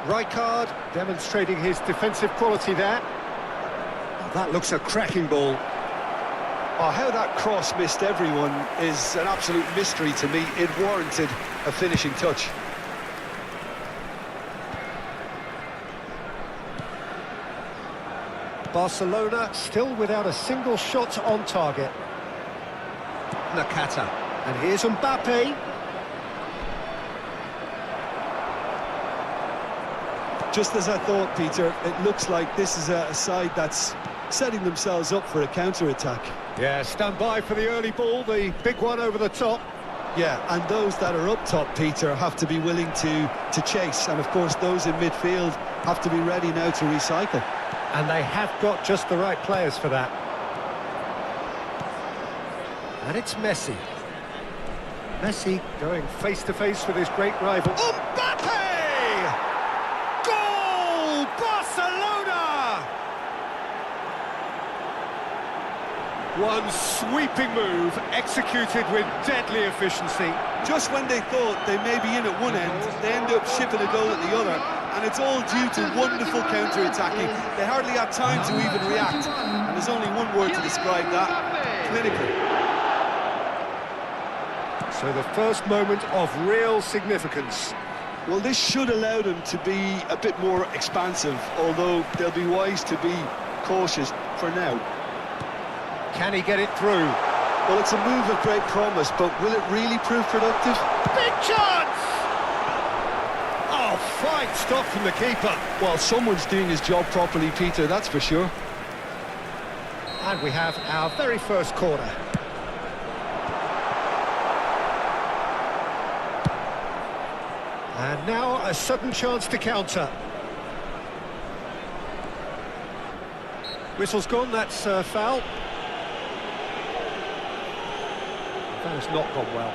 Rijkaard demonstrating his defensive quality there. Oh, that looks a cracking ball. Oh, how that cross missed everyone is an absolute mystery to me. It warranted a finishing touch. Barcelona still without a single shot on target. Nakata. And here's Mbappe. Just as I thought, Peter, it looks like this is a side that's setting themselves up for a counter-attack. Yeah, stand by for the early ball, the big one over the top. Yeah, and those that are up top, Peter, have to be willing to chase. And, of course, those in midfield have to be ready now to recycle. And they have got just the right players for that. And it's Messi. Messi going face-to-face with his great rival. Mbappe! Goal! Barcelona! One sweeping move, executed with deadly efficiency. Just when they thought they may be in at one end, they end up shipping a goal at the other, and it's all due to wonderful counter-attacking. They hardly had time to even react, and there's only one word to describe that: clinical. So the first moment of real significance. Well, this should allow them to be a bit more expansive, although they'll be wise to be cautious for now. Can he get it through? Well, it's a move of great promise, but will it really prove productive? Big chance! Oh, fine stop from the keeper. Well, someone's doing his job properly, Peter, that's for sure. And we have our very first corner. And now a sudden chance to counter. Whistle's gone, that's a foul. That has not gone well.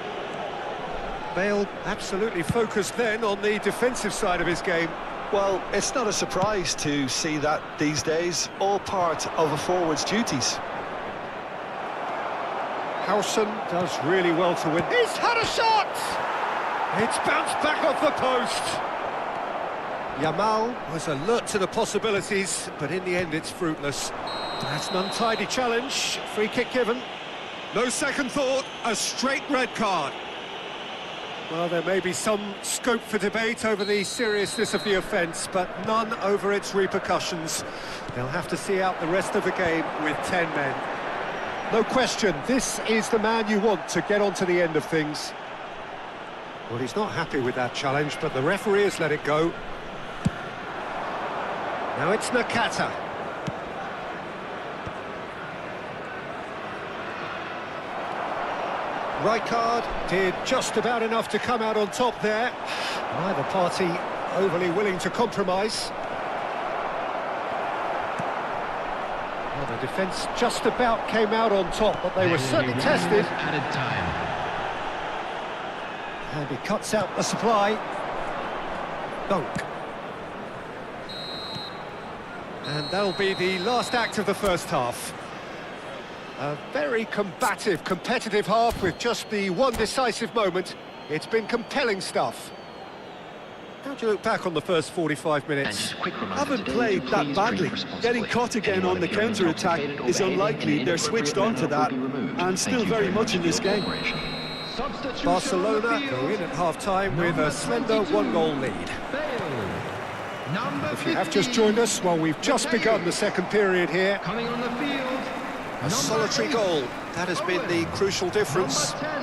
Bale absolutely focused then on the defensive side of his game. Well, it's not a surprise to see that these days, all part of a forward's duties. Howson does really well to win. He's had a shot! It's bounced back off the post. Yamal was alert to the possibilities, but in the end it's fruitless. That's an untidy challenge. Free kick given. No second thought, a straight red card. Well, there may be some scope for debate over the seriousness of the offence, but none over its repercussions. They'll have to see out the rest of the game with 10 men. No question, this is the man you want to get on to the end of things. Well, he's not happy with that challenge, but the referee has let it go. Now it's Nakata. Rijkaard did just about enough to come out on top there. Neither party overly willing to compromise. Well, the defence just about came out on top, but they were certainly tested. Added time. And he cuts out the supply. Dunk. And that'll be the last act of the first half. A very combative, competitive half with just the one decisive moment. It's been compelling stuff. How do you look back on the first 45 minutes? Haven't played that badly. Getting caught again on the counter-attack is unlikely. They're switched on to that and still very much in this game. Barcelona go in at half-time with a slender one-goal lead. If you have just joined us, well, we've just begun the second period here. Coming on the field. A solitary goal, that has been the crucial difference. Number 10,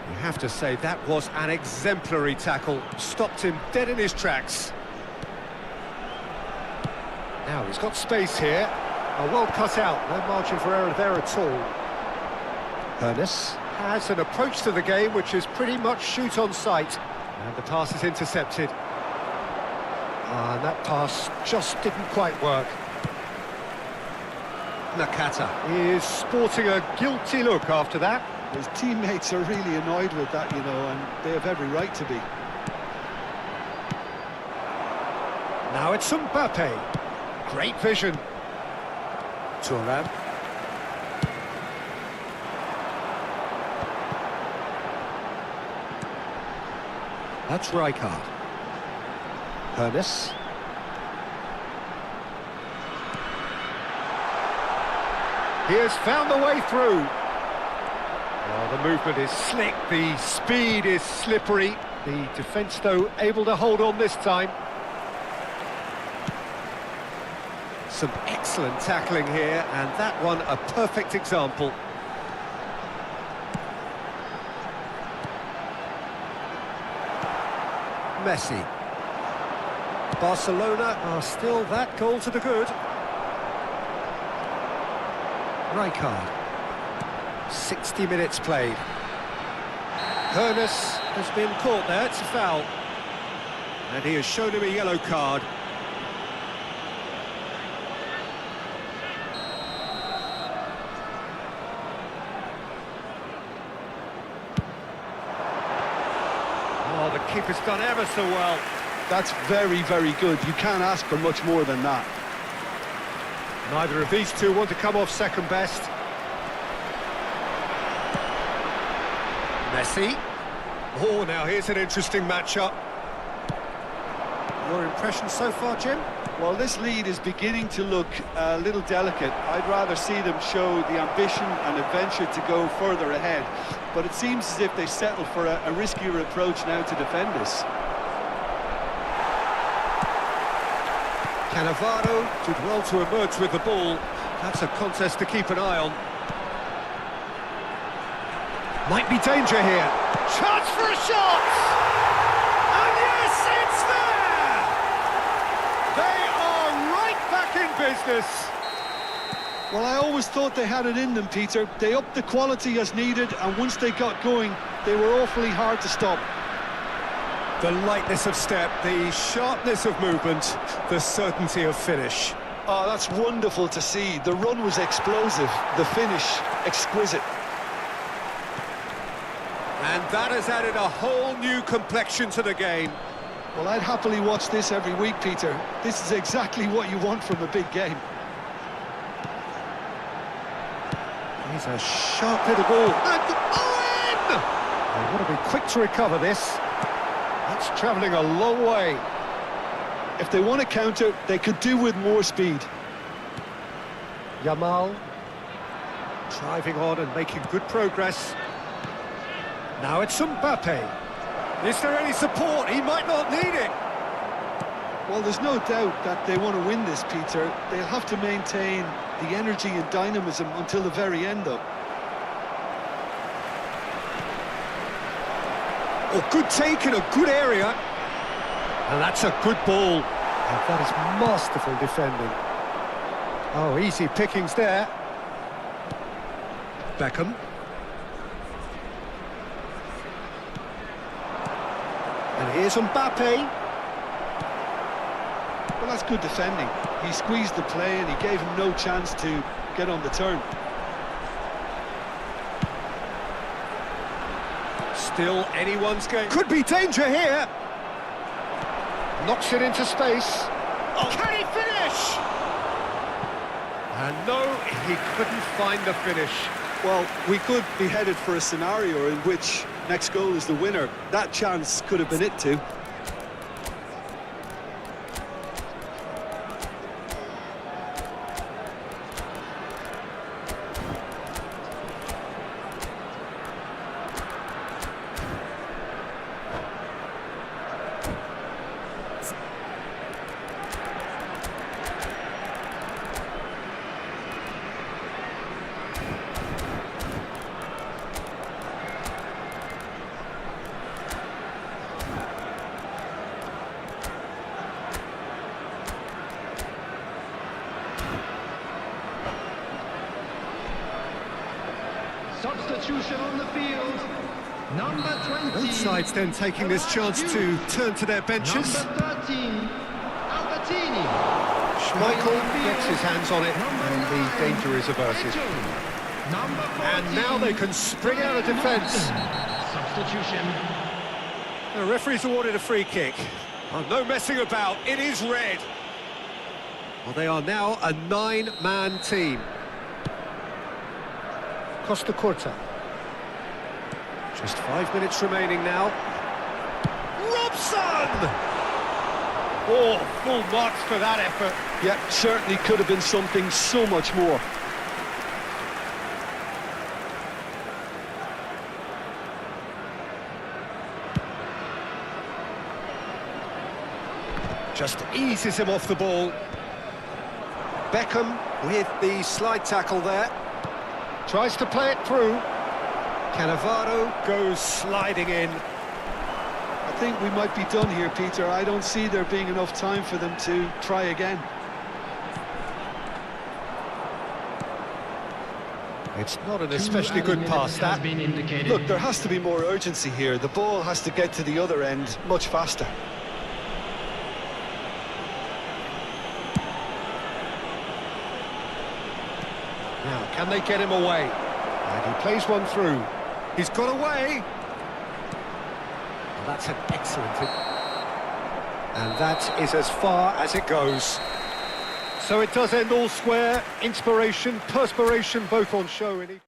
You have to say that was an exemplary tackle, stopped him dead in his tracks. Now he's got space here, well cut out, no margin for error there at all. Ernest has an approach to the game which is pretty much shoot on sight, and the pass is intercepted. And that pass just didn't quite work. Nakata is sporting a guilty look after that. His teammates are really annoyed with that, you know, and they have every right to be. Now it's Mbappe. Great vision. Thuram. That's Rijkaard. Ernest. He has found the way through. Well, the movement is slick, the speed is slippery. The defence, though, able to hold on this time. Some excellent tackling here, and that one a perfect example. Messi. Barcelona are still that goal to the good. Rijkaard. 60 minutes played. Ernest has been caught there, it's a foul. And he has shown him a yellow card. Oh, the keeper's done ever so well. That's very, very good. You can't ask for much more than that. Neither of these two want to come off second best. Messi. Oh, now here's an interesting matchup. Your impression so far, Jim? Well, this lead is beginning to look a little delicate. I'd rather see them show the ambition and adventure to go further ahead. But it seems as if they settle for a riskier approach now to defend this. Cannavaro did well to emerge with the ball. That's a contest to keep an eye on. Might be danger here. Chance for a shot! And yes, it's there! They are right back in business. Well, I always thought they had it in them, Peter. They upped the quality as needed, and once they got going, they were awfully hard to stop. The lightness of step, the sharpness of movement, the certainty of finish. Oh, that's wonderful to see. The run was explosive, the finish exquisite. And that has added a whole new complexion to the game. Well, I'd happily watch this every week, Peter. This is exactly what you want from a big game. He's a sharp little ball. And in! They've got to be quick to recover this. That's travelling a long way. If they want to counter, they could do with more speed. Yamal driving on and making good progress. Now it's Mbappe. Is there any support? He might not need it. Well, there's no doubt that they want to win this, Peter. They'll have to maintain the energy and dynamism until the very end, though. Oh, good take in a good area. And that's a good ball. And that is masterful defending. Oh, easy pickings there. Beckham. And here's Mbappe. Well, that's good defending. He squeezed the play and he gave him no chance to get on the turn. Still anyone's game. Could be danger here. Knocks it into space. Oh, can he finish? And no, he couldn't find the finish. Well, we could be headed for a scenario in which next goal is the winner. That chance could have been it too. Substitution on the field. Number 20. Both sides then taking this chance to turn to their benches. Number 13. Albertini. Schmeichel gets his hands on it, and the danger is averted. Number 14. And now they can spring out of defence. Substitution. The referee's awarded a free kick. Oh, no messing about, it is red. Well, they are now a 9-man team. Costa Curta. Just 5 minutes remaining now. Robson! Oh, full marks for that effort. Yeah, certainly could have been something so much more. Just eases him off the ball. Beckham with the slide tackle there. Tries to play it through. Cannavaro goes sliding in. I think we might be done here, Peter. I don't see there being enough time for them to try again. It's not an especially good pass, that. Look, there has to be more urgency here. The ball has to get to the other end much faster. Now, can they get him away? And he plays one through. He's got away. And that's an excellent hit. And that is as far as it goes. So it does end all square. Inspiration, perspiration, both on show in each.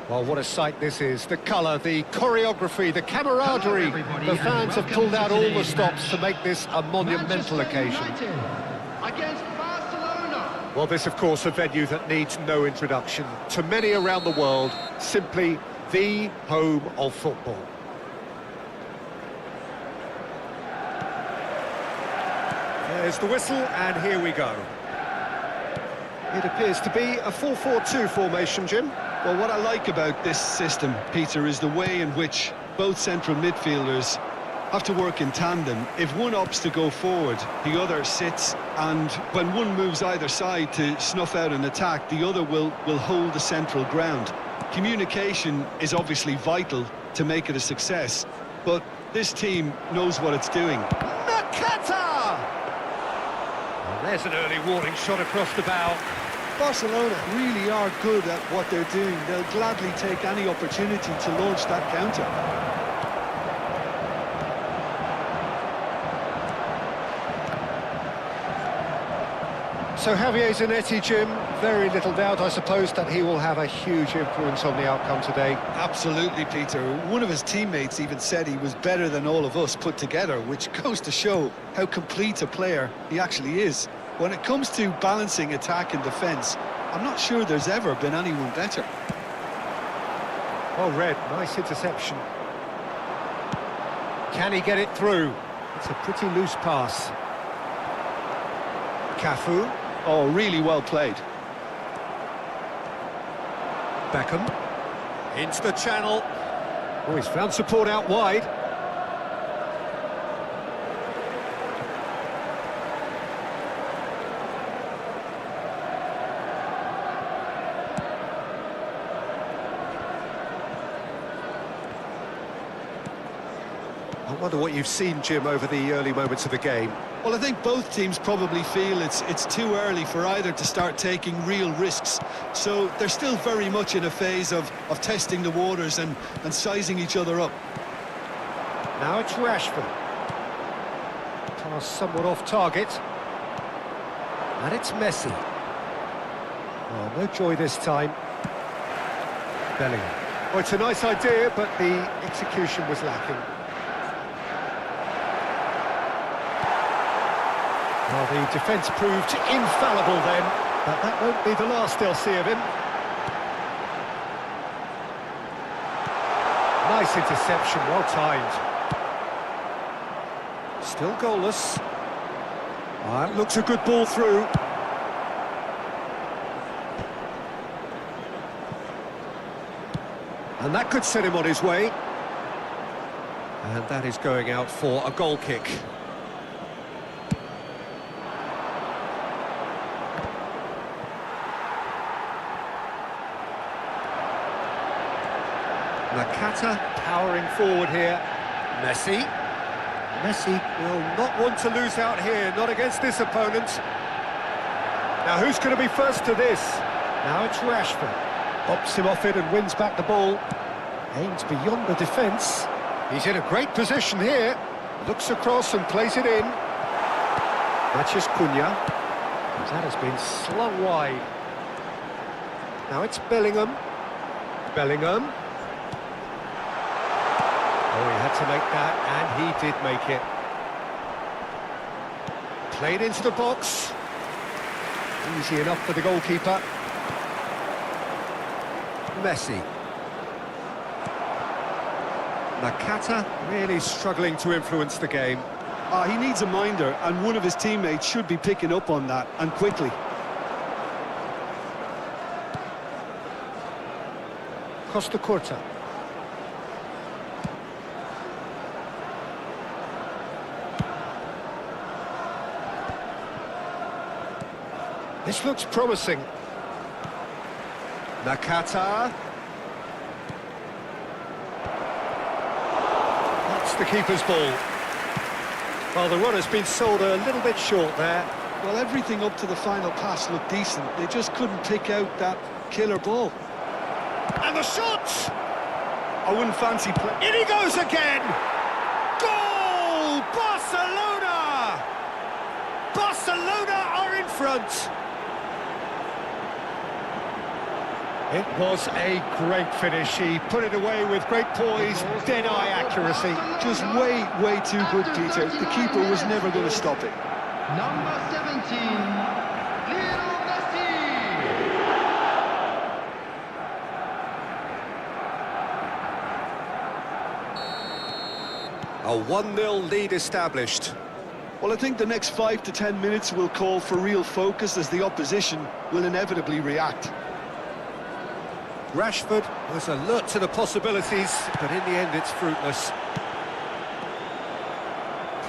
Well, what a sight this is. The colour, the choreography, the camaraderie. The fans have pulled out all the stops to make this a monumental occasion. Against Barcelona. Well, this, of course, a venue that needs no introduction. To many around the world, simply the home of football. There's the whistle, and here we go. It appears to be a 4-4-2 formation, Jim. Well, what I like about this system, Peter, is the way in which both central midfielders have to work in tandem. If one opts to go forward, the other sits, and when one moves either side to snuff out an attack, the other will hold the central ground. Communication is obviously vital to make it a success, but this team knows what it's doing. Nakata! Well, there's an early warning shot across the bow. Barcelona really are good at what they're doing. They'll gladly take any opportunity to launch that counter. So Javier Zanetti, Jim, very little doubt, I suppose, that he will have a huge influence on the outcome today. Absolutely, Peter. One of his teammates even said he was better than all of us put together, which goes to show how complete a player he actually is. When it comes to balancing attack and defence, I'm not sure there's ever been anyone better. Well read, nice interception. Can he get it through? It's a pretty loose pass. Cafu. Oh, really well played. Beckham. Into the channel. Oh, he's found support out wide. I wonder what you've seen, Jim, over the early moments of the game. Well, I think both teams probably feel it's too early for either to start taking real risks. So they're still very much in a phase of testing the waters and sizing each other up. Now it's Rashford. Pass somewhat off target. And it's Messi. Oh, no joy this time. Bellingham. Oh, it's a nice idea, but the execution was lacking. Well, the defence proved infallible then, but that won't be the last they'll see of him. Nice interception, well timed. Still goalless. Oh, that looks a good ball through. And that could set him on his way. And that is going out for a goal kick. Nakata powering forward here. Messi. Messi will not want to lose out here, not against this opponent. Now who's going to be first to this? Now it's Rashford. Bops him off it and wins back the ball. Aims beyond the defence. He's in a great position here. Looks across and plays it in. Matches Cunha. That has been slung wide. Now it's Bellingham. Bellingham. Oh, he had to make that, and he did make it. Played into the box. Easy enough for the goalkeeper. Messi. Nakata really struggling to influence the game. He needs a minder, and one of his teammates should be picking up on that, and quickly. Costa Curta. This looks promising. Nakata. That's the keeper's ball. Well, the run has been sold a little bit short there. Well, everything up to the final pass looked decent. They just couldn't pick out that killer ball. And the shot! I wouldn't fancy play. In he goes again! Goal! Barcelona! Barcelona are in front. It was a great finish. He put it away with great poise, dead-eye accuracy. Just way too good, Peter. The keeper was never going to stop it. Number 17, Lionel Messi. A 1-0 lead established. Well, I think the next 5 to 10 minutes will call for real focus as the opposition will inevitably react. Rashford was alert to the possibilities, but in the end it's fruitless.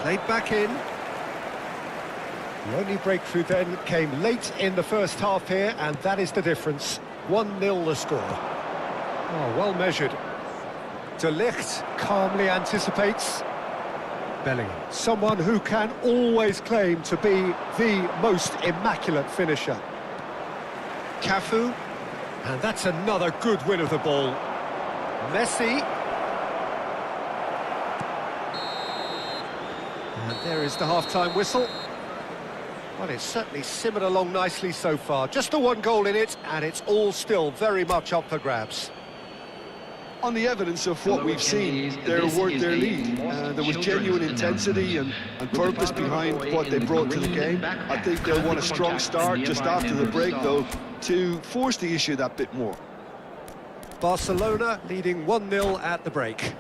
Played back in. The only breakthrough then came late in the first half here, and that is the difference. 1-0 the score. Oh, well measured. De Ligt calmly anticipates. Bellingham, someone who can always claim to be the most immaculate finisher. Cafu. And that's another good win of the ball. Messi. And there is the half-time whistle. Well, it's certainly simmered along nicely so far. Just the one goal in it, and it's all still very much up for grabs. On the evidence of what we've seen, they're worth their lead. There was genuine intensity and purpose behind what they brought to the game. I think they'll want a strong start just after the break, though, to force the issue that bit more. Barcelona leading 1-0 at the break.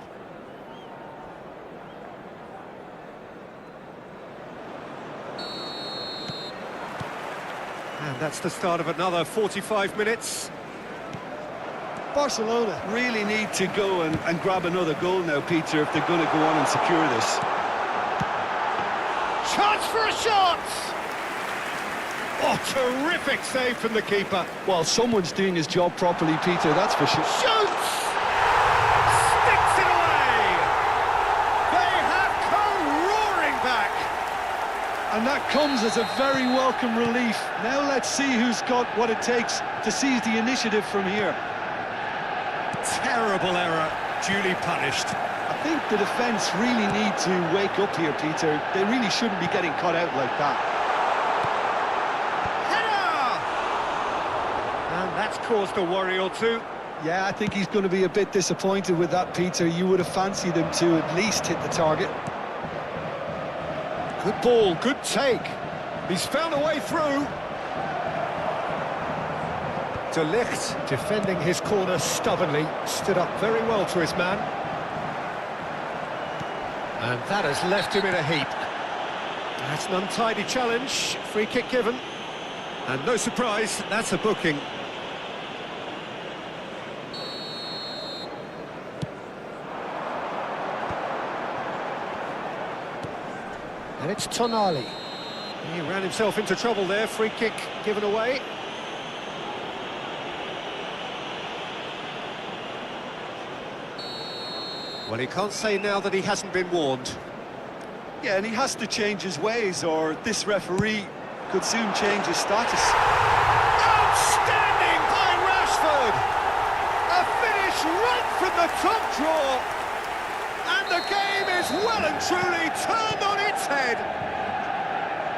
And that's the start of another 45 minutes. Barcelona really need to go and grab another goal now, Peter, if they're going to go on and secure this. Chance for a shot! Oh, terrific save from the keeper. Well, someone's doing his job properly, Peter, that's for sure. Shoots! Sticks it away! They have come roaring back! And that comes as a very welcome relief. Now let's see who's got what it takes to seize the initiative from here. Terrible error, duly punished. I think the defence really need to wake up here, Peter. They really shouldn't be getting caught out like that. And that's caused a worry or two. Yeah, I think he's going to be a bit disappointed with that, Peter. You would have fancied him to at least hit the target. Good ball, good take. He's found a way through. De Ligt defending his corner stubbornly, stood up very well to his man. And that has left him in a heap. That's an untidy challenge, free kick given. And no surprise, that's a booking. And it's Tonali. He ran himself into trouble there, free kick given away. Well, he can't say now that he hasn't been warned. Yeah, and he has to change his ways, or this referee could soon change his status. Outstanding by Rashford! A finish right from the top draw! And the game is well and truly turned on its head!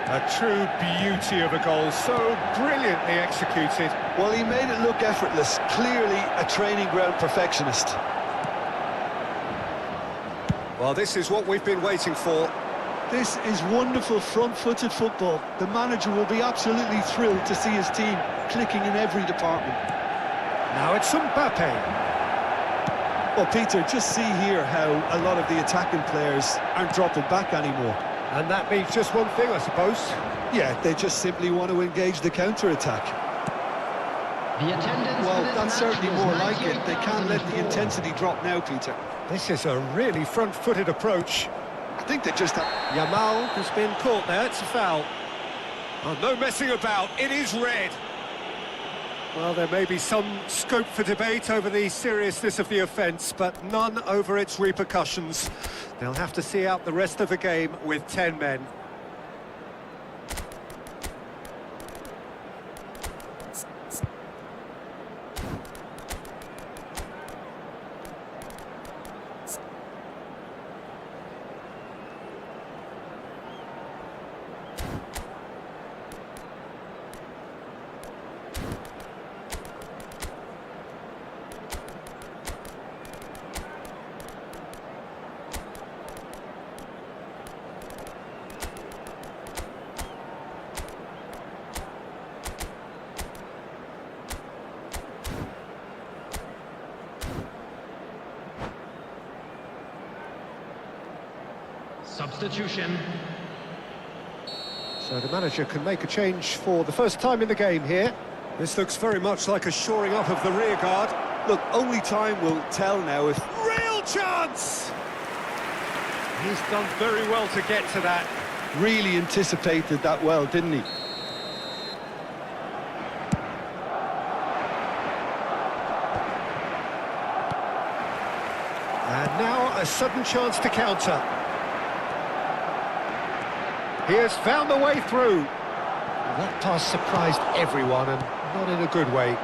A true beauty of a goal, so brilliantly executed. Well, he made it look effortless, clearly a training ground perfectionist. Well, this is what we've been waiting for. This is wonderful front-footed football. The manager will be absolutely thrilled to see his team clicking in every department. Now it's Mbappe. Well, Peter, just see here how a lot of the attacking players aren't dropping back anymore. And that means just one thing, I suppose. Yeah, they just simply want to engage the counter-attack. The attendance Well, for this that's match certainly was more like it. They can't let the 98,004. intensity drop now, Peter. This is a really front-footed approach. I think they just have... Yamal has been caught there, it's a foul. Oh, no messing about, it is red. Well, there may be some scope for debate over the seriousness of the offence, but none over its repercussions. They'll have to see out the rest of the game with 10 men. Substitution. So the manager can make a change for the first time in the game here. This looks very much like a shoring up of the rear guard. Look, only time will tell now if... Real chance! He's done very well to get to that. Really anticipated that well, didn't he? And now a sudden chance to counter. He has found the way through. That pass surprised everyone, and not in a good way.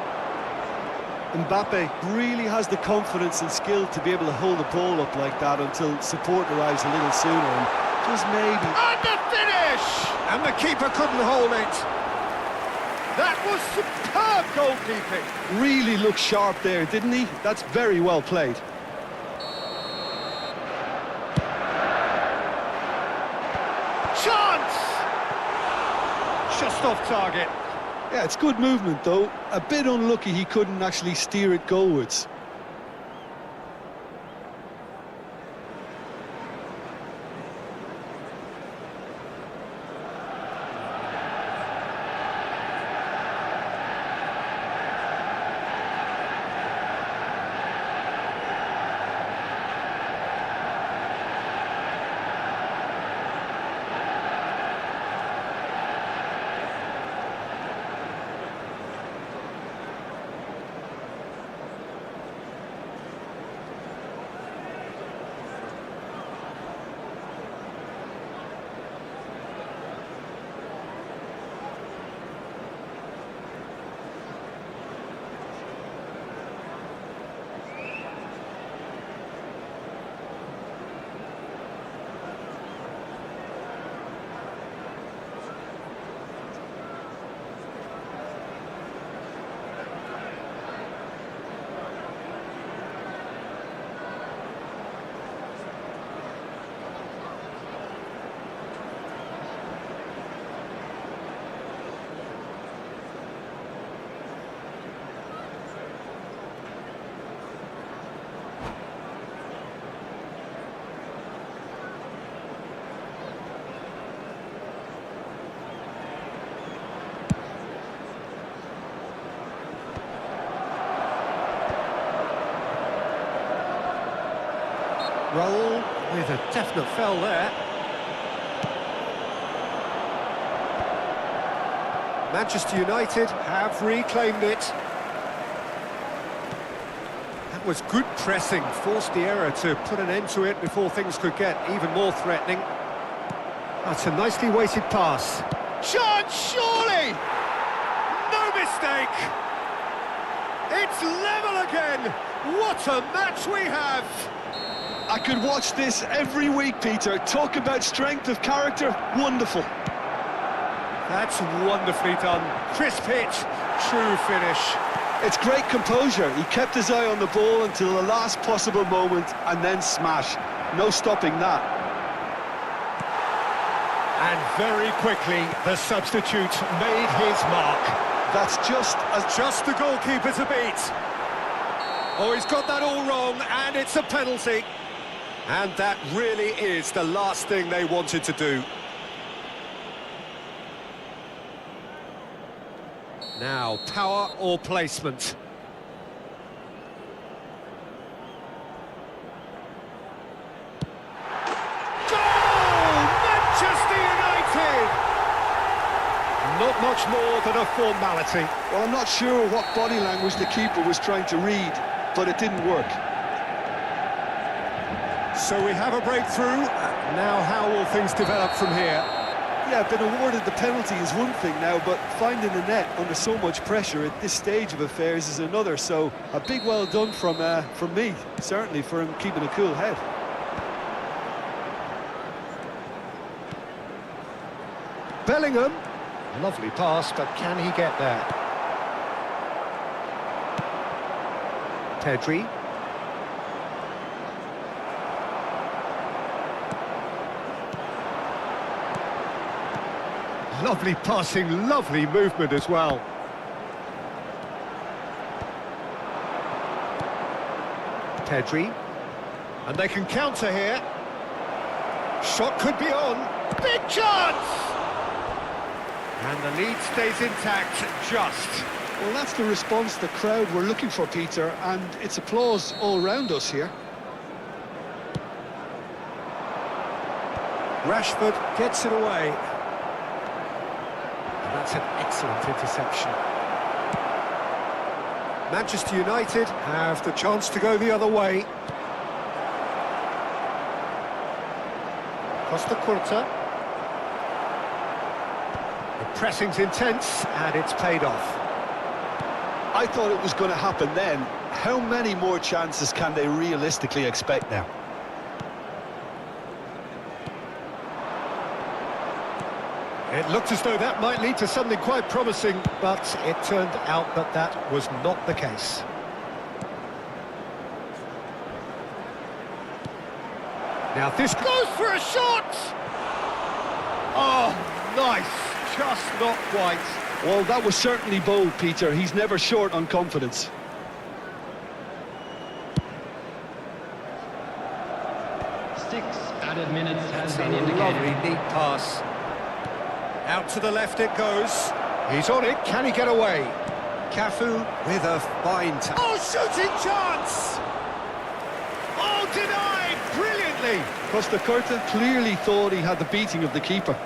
Mbappe really has the confidence and skill to be able to hold the ball up like that until support arrives a little sooner, and just maybe... And the finish! And the keeper couldn't hold it. That was superb goalkeeping. Really looked sharp there, didn't he? That's very well played. Chance! Just off target. Yeah, it's good movement, though. A bit unlucky he couldn't actually steer it goalwards. Roll with a definite fell there. Manchester United have reclaimed it. That was good pressing, forced the error to put an end to it before things could get even more threatening. That's a nicely weighted pass. Chance, surely! No mistake! It's level again! What a match we have! I could watch this every week, Peter. Talk about strength of character. Wonderful. That's wonderfully done. Crisp hit, true finish. It's great composure. He kept his eye on the ball until the last possible moment and then smash. No stopping that. And very quickly, the substitute made his mark. That's just the goalkeeper to beat. Oh, he's got that all wrong, and it's a penalty. And that really is the last thing they wanted to do. Now, power or placement? Goal! Manchester United! Not much more than a formality. Well, I'm not sure what body language the keeper was trying to read, but it didn't work. So we have a breakthrough. Now how will things develop from here? Yeah, been awarded the penalty is one thing now, but finding the net under so much pressure at this stage of affairs is another. So a big well done from me, certainly, for him keeping a cool head. Bellingham. Lovely pass, but can he get there? Pedri. Lovely passing, lovely movement as well. Pedri. And they can counter here. Shot could be on. Big chance! And the lead stays intact, just. Well, that's the response the crowd were looking for, Peter, and it's applause all round us here. Rashford gets it away. And that's an excellent interception. Manchester United have the chance to go the other way. Costa Curta. The pressing's intense, and it's paid off. I thought it was going to happen then. How many more chances can they realistically expect now? It looked as though that might lead to something quite promising, but it turned out that that was not the case. Now this goes for a shot! Oh, nice, just not quite. Well, that was certainly bold, Peter. He's never short on confidence. Six added minutes has been A indicated. lovely, neat pass. Out to the left it goes. He's on it, can he get away? Cafu with a fine touch. Oh, shooting chance! Oh, denied brilliantly! Costa Curta clearly thought he had the beating of the keeper.